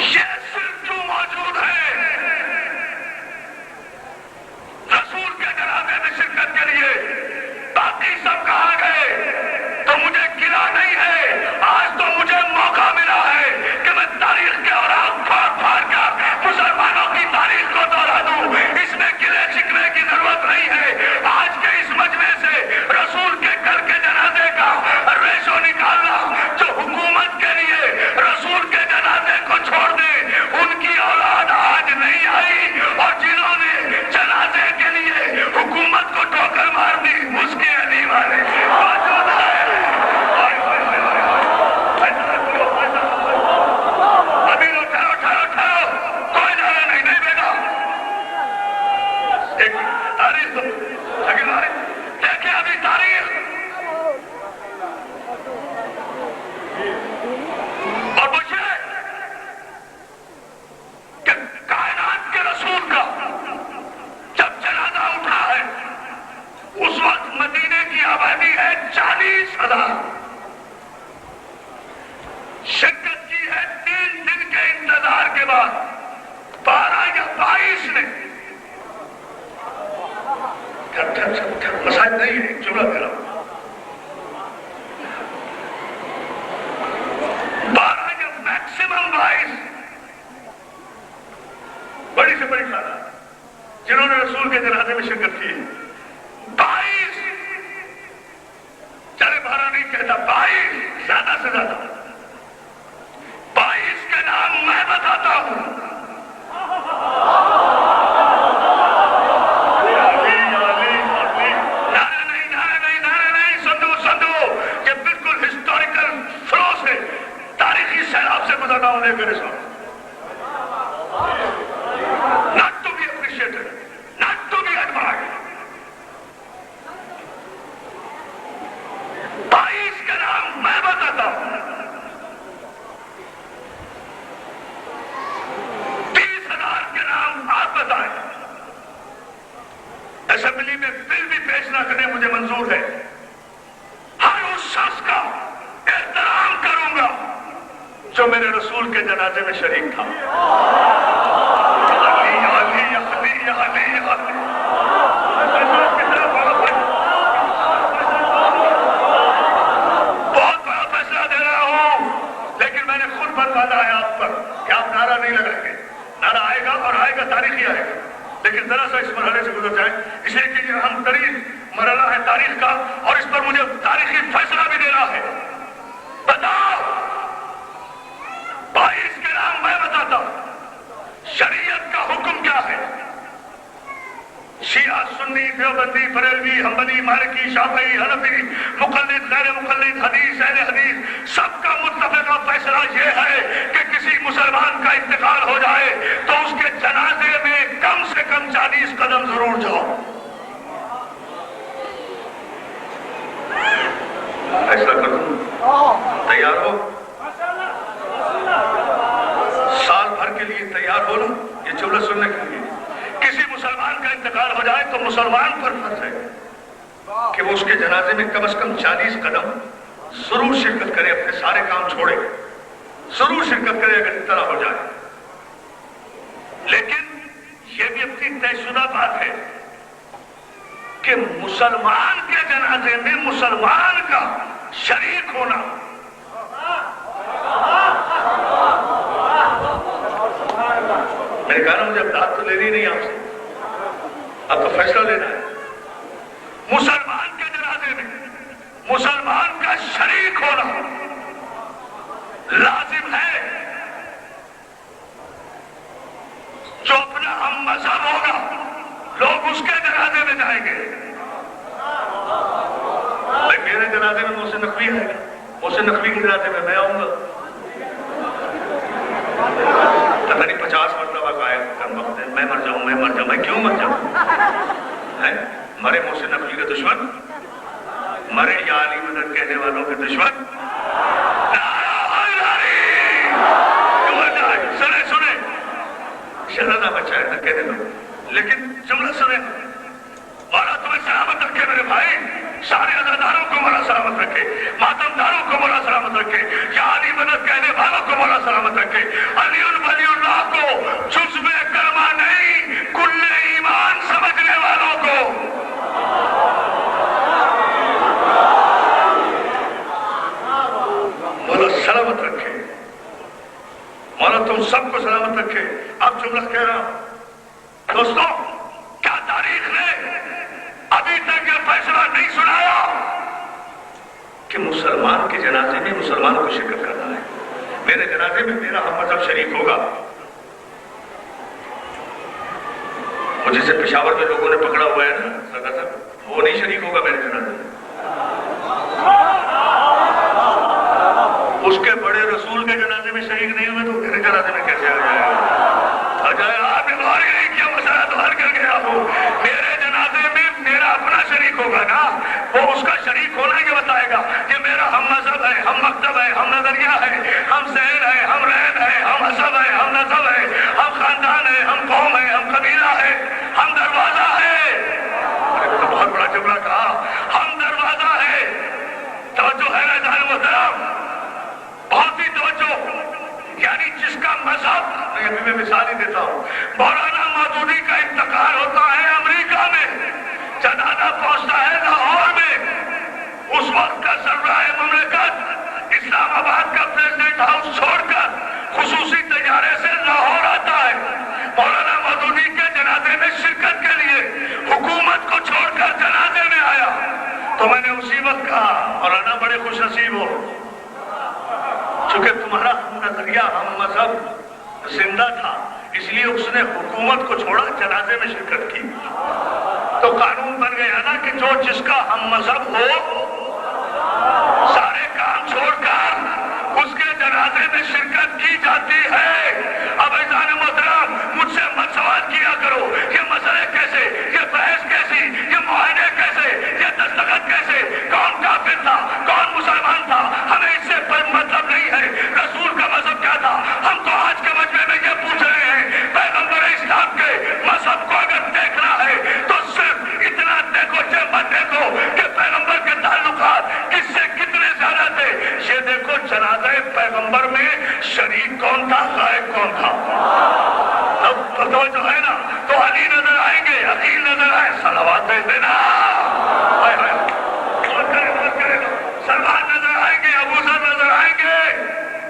یہ صرف جو موجود ہے رسول کے جنازے میں شرکت کے لیے, باقی سب کہاں گئے؟ تو مجھے گلا نہیں ہے, آج تو مجھے موقع ملا ہے کہ میں تاریخ کے اوراق پھاڑ پھاڑ کر مسلمانوں کی تاریخ کو دوہرا دوں. اس میں گلے شکوے کی ضرورت نہیں ہے. آج کے اس مجمع سے رسول کے گھر کے جنازے کا ریشو نکالنا, جو حکومت کے لیے رسول کے جنازے کو چھوڑ دے, ان کی اولاد آج نہیں آئی, اور جنہوں نے جنازے کے لیے حکومت کو ٹھوکر مار دی اس کے علی والے موجود ہیں. ابھی ٹھہرو ٹھہرو ٹھہرو, کوئی جانا نہیں, نہیں بیٹا. ایک تاریخ دیکھیں, ابھی تاریخ اور پوچھے کہ کائنات کے رسول کا جب جنازہ اٹھا ہے اس وقت مدینے کی آبادی ہے 40,000. شرکت کی ہے 3 دن کے انتظار کے بعد 12 یا 22 نے. مسائل نہیں ہے, جملہ میرا 12 یا میکسیمم 22 بڑی سے بڑی تعداد جنہوں نے رسول کے جنازے میں شرکت کی ہے. 22, چلے 12 نہیں کہتا, 22 زیادہ سے زیادہ. 22 کے نام میں بتاتا ہوں. میرے ساتھ not to be appreciated, not to be admired. 22 کا نام میں بتاتا ہوں. 30,000 کے نام آپ بتائیں. اسمبلی میں بل بھی پیش نہ کرنے مجھے منظور ہے. ہر اس شخص کا احترام کروں گا جو میرے رسول کے جنازے میں شریک تھا. علی علی علی علی علی. بہت بڑا فیصلہ دے رہا ہوں, لیکن میں نے خود بتانا ہے آپ پر کہ آپ نعرہ نہیں لگائیں گے. نعرہ آئے گا اور آئے گا, تاریخی آئے گا. لیکن ذرا سا اس مرحلے سے گزر جائیں، اس لیے کہ یہ اہم ترین مرحلہ ہے تاریخ کا، اور اس پر مجھے تاریخی فیصلہ بھی دینا ہے۔ بتاؤ بھائی، اس کے نام میں بتاتا ہوں، شریعت کا حکم کیا ہے؟ شیعہ، سنی، دیوبندی، بریلوی، حنبلی، مالکی، شافعی، حنفی، مقلد، غیر مقلد، حدیث، اہل حدیث، سب کا متفقہ فیصلہ یہ ہے کہ کسی مسلمان کا انتقال ہو جائے تو اس کے جنازے میں کم سے کم 40 قدم ضرور جاؤ۔ فیصلہ کر دوں، تیار ہو؟ سال بھر کے لیے تیار ہو نا یہ جملہ سننے کے لیے؟ کسی مسلمان کا انتقال ہو جائے تو مسلمان پر فرض ہے کہ وہ اس کے جنازے میں کم از کم 40 قدم ضرور شرکت کرے، اپنے سارے کام چھوڑے، ضرور شرکت کرے اگر اس طرح ہو جائے۔ لیکن یہ بھی اپنی طے شدہ بات ہے کہ مسلمان کے جنازے میں مسلمان کا شریک ہونا، میں نے کہا نا مجھے اب داد تو لینی نہیں آپ سے، اب تو فیصلہ لینا ہے۔ مسلمان کے جنازے میں مسلمان کا شریک ہونا لازم ہے۔ جو اپنا ہم مذہب ہوگا لوگ اس کے جنازے میں جائیں گے۔ بھائی میرے جنازے میں محسن نقوی آئے گا، محسن نقوی کے جنازے میں آؤں گا، پتہ نہیں 50 مرتبہ قائم کر وقت ہے، میں مر جاؤں، میں کیوں مر جاؤں؟ مرے محسن نقوی کے دشمن، مرے یا علی مدد کہنے والوں کے دشمن، سنے شرح نہ بچائے نہ کہنے دو، لیکن جملہ سنے، مولا تمہیں سلامت رکھے میرے بھائی، سارے عزاداروں کو مولا سلامت رکھے، ماتم داروں کو مولا سلامت رکھے، یا علی مدد کہنے والوں کو مولا سلامت رکھے، علی ولی اللہ کو جزو کرما نہیں کل ایمان سمجھنے والوں کو مولا سلامت رکھے، مولا تم سب کو سلامت رکھے۔ اب جملہ کہہ رہا ہوں دوستوں، کیا تاریخ نے ابھی تک یہ فیصلہ نہیں سنایا کہ مسلمان کے جنازے میں مسلمان کو شرکت کرنا ہے؟ میرے جنازے میں میرا ہم مذہب شریک ہوگا۔ مجھے سے پشاور میں لوگوں نے پکڑا ہوا ہے نا سرکار صاحب، وہ نہیں شریک ہوگا میرے جنازے میں۔ اس کے بڑے رسول کے جنازے میں شریک نہیں ہوئے تو میرے جنازے میں کیسے آ جائے گا؟ آ جائے، آپ نے غور ہی نہیں کیا، مسئلہ تو حل کر گیا ہوں۔ میرے جنازے میں میرا اپنا شریک ہوگا نا، وہ اس کا شریک ہونا یہ بتائے گا کہ میرا ہم مذہب ہے، ہم مکتب ہے، ہم نظریہ ہے، ہم سیر ہے، ہم رہن ہے، ہم حسب ہے، ہم نسب ہے، ہم خاندان ہے، ہم قوم ہے، ہم قبیلہ ہے، ہم دروازہ ہے۔ بہت بڑا جملہ کہا، ہم دروازہ ہے۔ توجہ ہے نا جان محترم، بہت ہی توجہ، یعنی جس کا مذہب، میں مثال ہی دیتا ہوں، مولانا مودودی کا انتقال ہوتا ہے امریکہ میں، جنازہ پہنچتا ہے لاہور میں، اس وقت کا سربراہ مملکت اسلام آباد کا پریزیڈنٹ ہاؤس چھوڑ کر خصوصی طیارے سے لاہور آتا ہے مولانا مودودی کے جنازے میں شرکت کے لیے، حکومت کو چھوڑ کر جنازے میں آیا تو میں نے اسی وقت کہا مولانا بڑے خوش نصیب ہو، چونکہ تمہارا ہم نظریہ ہم مذہب زندہ تھا، اس لیے اس نے حکومت کو چھوڑا، جنازے میں شرکت کی، تو قانون بن گیا نا کہ جو جس کا ہم مذہب ہو سارے کام چھوڑ کر اس کے جنازے میں شرکت کی جاتی ہے۔ اب عزیزان محترم، مجھ سے مت سوال کیا کرو یہ مسئلے کیسے، یہ بحث کیسی، یہ معاہدے کیسے، یہ دستخط کیسے، کون کافر تھا، کون مسلمان تھا، ہمیں اس سے مطلب نہیں ہے، رسول کا مذہب کیا تھا۔ ہم تو آج کے مجمع میں یہ پوچھ رہے ہیں، پیغمبر اسلام کے مذہب کو اگر دیکھنا ہے تو صرف اتنا دیکھو، یہ مت دیکھو کہ پیغمبر کے تعلقات کس سے کتنے زیادہ تھے، یہ دیکھو جنازہ پیغمبر میں شریک کون تھا، غائب کون تھا۔ اب جو ہے نا تو علی نظر آئیں گے، عقیل نظر آئے، صلوات دے دینا، سلمان نظر آئیں گے، ابو ذر نظر آئیں گے،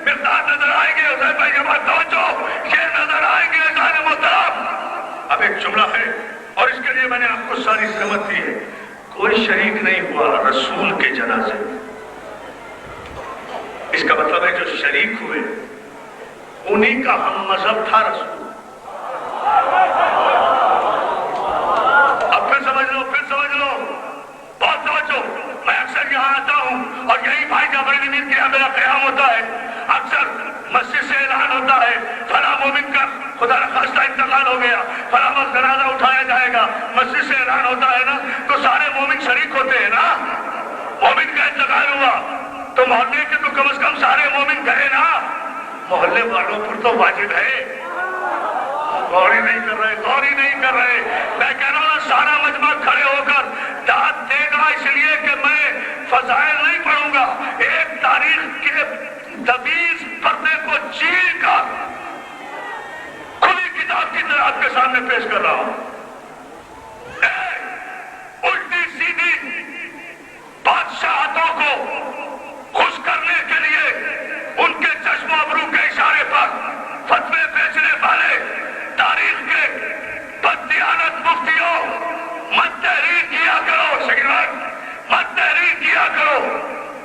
مقداد نظر آئیں گے، حذیفہ بن یمان توجہ، یہ نظر آئیں گے۔ جان محترم، اب ایک جملہ ہے اور اس کے لیے میں نے آپ کو ساری سمت دی ہے. کوئی شریک نہیں ہوا رسول کے جنازے میں. اس کا مطلب ہے جو شریک ہوئے انہی کا ہم مذہب تھا رسول. اب پھر سمجھ لو بہت توجہ. میں اکثر یہاں آتا ہوں اور یہی بھائی جعفر نمیر کے یہاں میرا قیام ہوتا ہے. اکثر مسجد سے اعلان ہوتا ہے فلاں مومن کا خدا نخواستہ انتقال ہو گیا, فلاں وقت جنازہ اٹھایا جائے گا. مسجد سے اعلان ہوتا ہے نا تو سارے مومن شریک ہوتے ہیں نا. مومن کا انتقال ہوا تو محلے کے تو کم از کم سارے مومن گئے نا. محلے والوں پر تو واجب ہے. غور ہی نہیں کر رہے. میں کہہ رہا ہوں سارا مجمع کھڑے ہو کر داد دے گا, اس لیے کہ میں فضائل نہیں پڑھوں گا. ایک تاریخ کے دبیز پردے کو چیر کر کھلی کتاب کی طرح آپ کے سامنے پیش کر رہا ہوں. الٹی سیدھی بادشاہتوں کو خوش کرنے کے لیے ان کے چشم و ابرو کے اشارے پر فتوے بیچنے والے تاریخ کے بددیانت مفتیوں مت تحریر کیا کرو. شکیل مت تحریر کیا کرو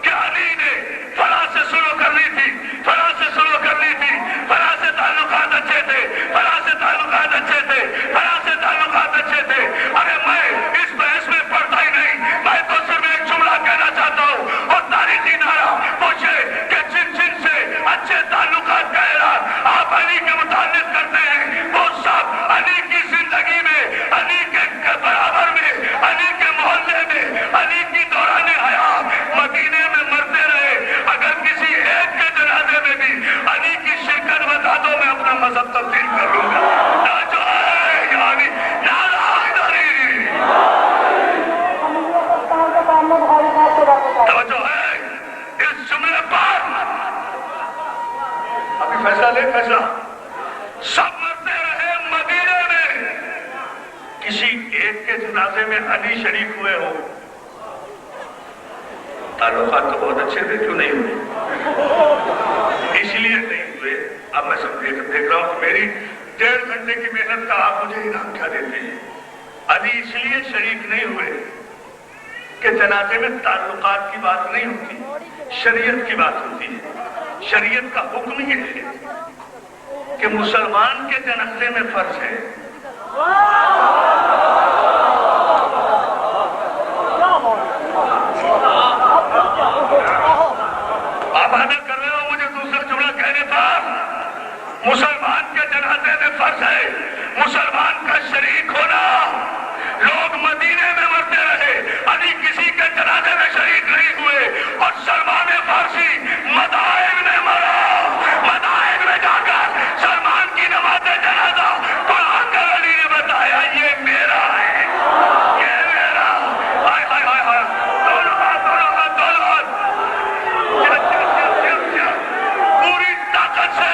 کہ علی نے فلاں سے شروع کرنی تھی, فلاں سے شروع کرنی تھی, فلاں سے تعلقات اچھے تھے, فلاں سے تعلقات اچھے تھے, فلاں سے تعلقات اچھے تھے. ارے میں اس بحث میں پڑھتا ہی نہیں. میں تو صرف ایک جملہ کہنا چاہتا ہوں اور تاریخی نعرہ پوچھے کہ جن سے اچھے تعلقات کا اعلان آپ علی کے متعلق کرتے ہیں وہ سب علی کی زندگی میں, علی کے برابر میں, علی کے محلے میں, علی کی دوران حیات مدینے میں مرتے رہے. اگر کسی ایک کے جنازے میں بھی علی کی شرکت بتا دو میں اپنا مذہب تبدیل کر لوں گا. توجہ ہے اس جملے پر. ابھی فیصلہ لے فیصلہ. سب مرتے رہے مدینے میں, کسی ایک کے جنازے میں علی شریک ہوئے ہو. تعلقات تو بہت اچھے تھے, کیوں نہیں ہوئے؟ اس لیے نہیں ہوئے. اب میں سب دیکھ رہا ہوں کہ میری 1.5 گھنٹے کی محنت کا آپ مجھے انعام کیا دیتے ہیں. علی اس لیے شریک نہیں ہوئے کہ جنازے میں تعلقات کی بات نہیں ہوتی, شریعت کی بات ہوتی ہے. شریعت کا حکم یہ ہے کہ مسلمان کے جنازے میں فرض ہے آپ ادا کر رہے ہو مجھے دوسرا جملہ کہنے پر. مسلمان کے جنازے میں فرض ہے مسلمان کا شریک ہونا. لوگ مدینے میں مرتے رہے, علی کسی کے جنازے میں شریک نہیں ہوئے. اور سلمان فارسی مدائن میں مرا, مدائن میں جا کر سلمان کی نماز جنازہ پڑھا کر علی نے بتایا یہ میرا ہے, یہ میرا. ہائے ہائے ہائے ہائے, دونوں ہاتھ پوری طاقت سے.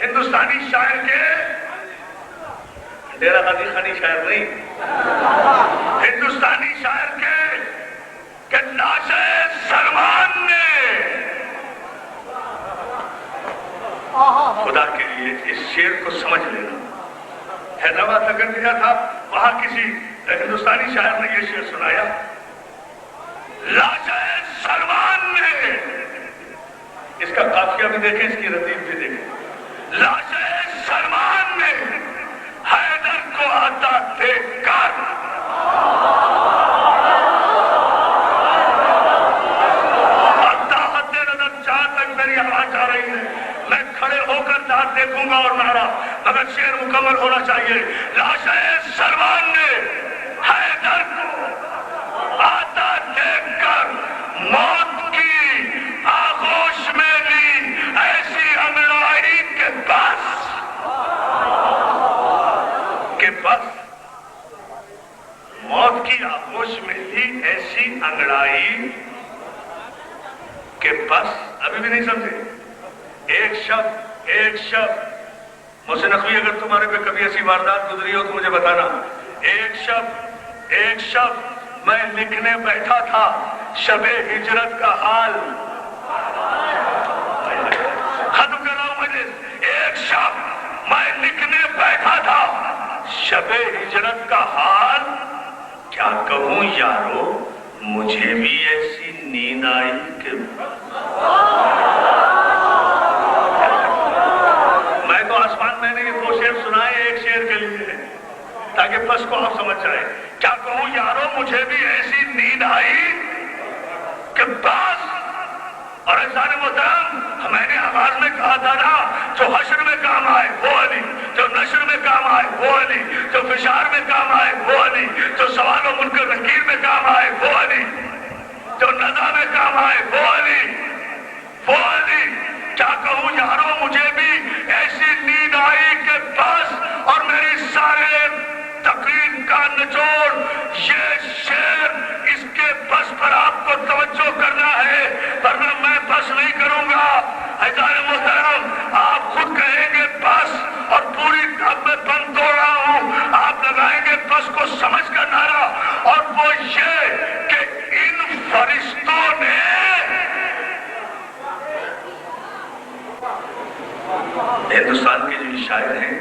ہندوستانی شاعر کے, ڈیرہ غازی خانی شاعر نہیں, ہندوستانی شاعر کے لاش سلمان نے خدا کے لیے اس شعر کو سمجھ لینا. حیدرآباد اگر گیا تھا وہاں کسی ہندوستانی شاعر نے یہ شعر سنایا, لاش سلمان نے. اس کا قافیہ بھی دیکھیں, اس کی ردیف بھی دیکھیں. لاش سلمان نے حیدر کو آتا دیکھ کر حد نظر جہاں تک میری آواز آ رہی ہے میں کھڑے ہو کر داد دیکھوں گا اور نعرہ, مگر شعر مکمل ہونا چاہیے. لاش سلمان نے حیدر کو آتا دیکھ کر موت کی آغوش میں لی ایسی انگڑائی کہ بس موت کی آغوش میں لی ایسی انگڑائی کہ بس. ابھی بھی نہیں سمجھے؟ ایک شب محسن نقوی، اگر تمہارے پہ کبھی ایسی واردات گزری ہو تو مجھے بتانا. ایک شب میں لکھنے بیٹھا تھا شب ہجرت کا حال. ختم کر رہا ہوں مجھے. ایک شب میں لکھنے بیٹھا تھا شب ہجرت کا حال. کیا کہوں یارو، مجھے بھی ایسی نیند آئی کہ میں تو آسمان میں نے یہ 2 شعر سنائے ایک شعر کے لیے تاکہ بس کو آپ سمجھ جائیں. کیا کہوں یارو، مجھے بھی ایسی نیند آئی کہ بس. اور انسان محترم، میں نے آغاز میں کہا تھا نا، جو حشر میں کام آئے وہ علی، جو نشر میں کام آئے وہ علی، جو فشار میں کام آئے وہ علی، جو سوال و منکر نکیر میں کام آئے وہ علی، جو نزا میں کام آئے وہ علی. کیا کہوں یارو، مجھے بھی ایسی نیند آئی کہ بس. اور میری سارے تقریر کا نچوڑ یہ شعر، اس کے بس پر آپ کو توجہ کرنا ہے، ورنہ میں بس نہیں کروں گا. عزیزان محترم، آپ خود کہیں گے بس، اور پوری اب میں بند توڑ رہا ہوں، آپ لگائیں گے بس کو سمجھ کر نعرہ، اور وہ یہ کہ ان فرشتوں نے ہندوستان کے جو شاعر ہیں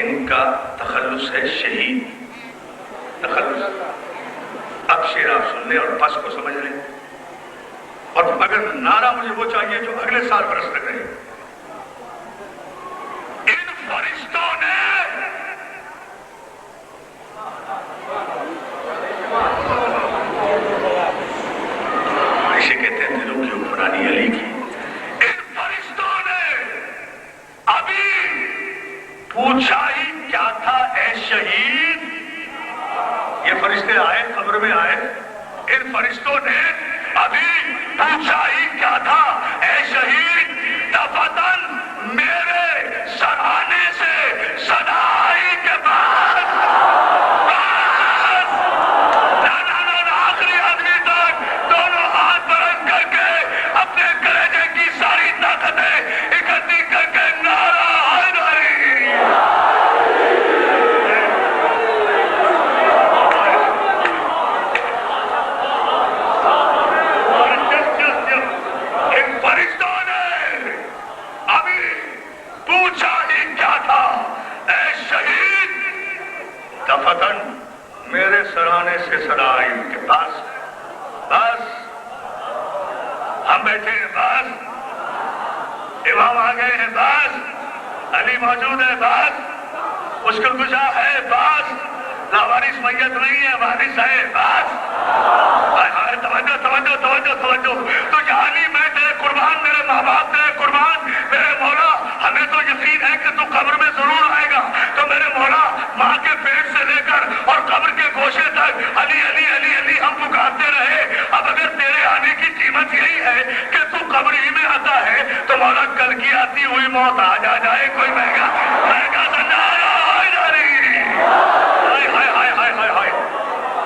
ان کا تخلص ہے شہید. تخلص. اب شعر آپ سن لیں اور بس کو سمجھ لیں، اور اگر نعرہ مجھے وہ چاہیے جو اگلے سال برس تک رہے. ان فرشتوں نے اسے کہتے ہیں دلوں کی حکمرانی علی کی. ان فرشتوں نے ابھی پوچھا ہی کیا تھا اے شہید. یہ فرشتے آئے، قبر میں آئے. ان فرشتوں نے ابھی پوچھا ہی کیا تھا اے شہید. دفتن میرے سرانے سے صدا آئی کے بعد آخری آدمی تک دونوں ہاتھ بلند کر کے اپنے کلیجے کی ساری طاقتیں اکٹھی کر کے نعرہ حیدری. ان فرشتوں نے ابھی پوچھا ہی کیا تھا اے شہید. دفتن میرے سرانے سے صدا آئی کے پاس. بس ہم بیٹھے ہیں، بس امام آ گئے ہیں، بس علی موجود ہے، بس مشکل کشا ہے، بس لاوارث میت نہیں ہے، وارث ہے، بس. توجہ توجہ توجہ توجہ. تو یا علی میں تیرے قربان، میرے ماں باپ تیرے قربان، میرے مولا ہمیں تو یقین ہے کہ تو قبر میں ضرور آئے گا. تو میرے مولا ماں کے پیٹ سے لے کر اور قبر کے گوشے تک علی علی علی علی ہم پکارتے رہے. اب اگر تیرے آنے کی قیمت یہی ہے کہ تو قبر ہی میں آتا ہے تو مولا کل کی آتی ہوئی موت آ جائے کوئی مہنگا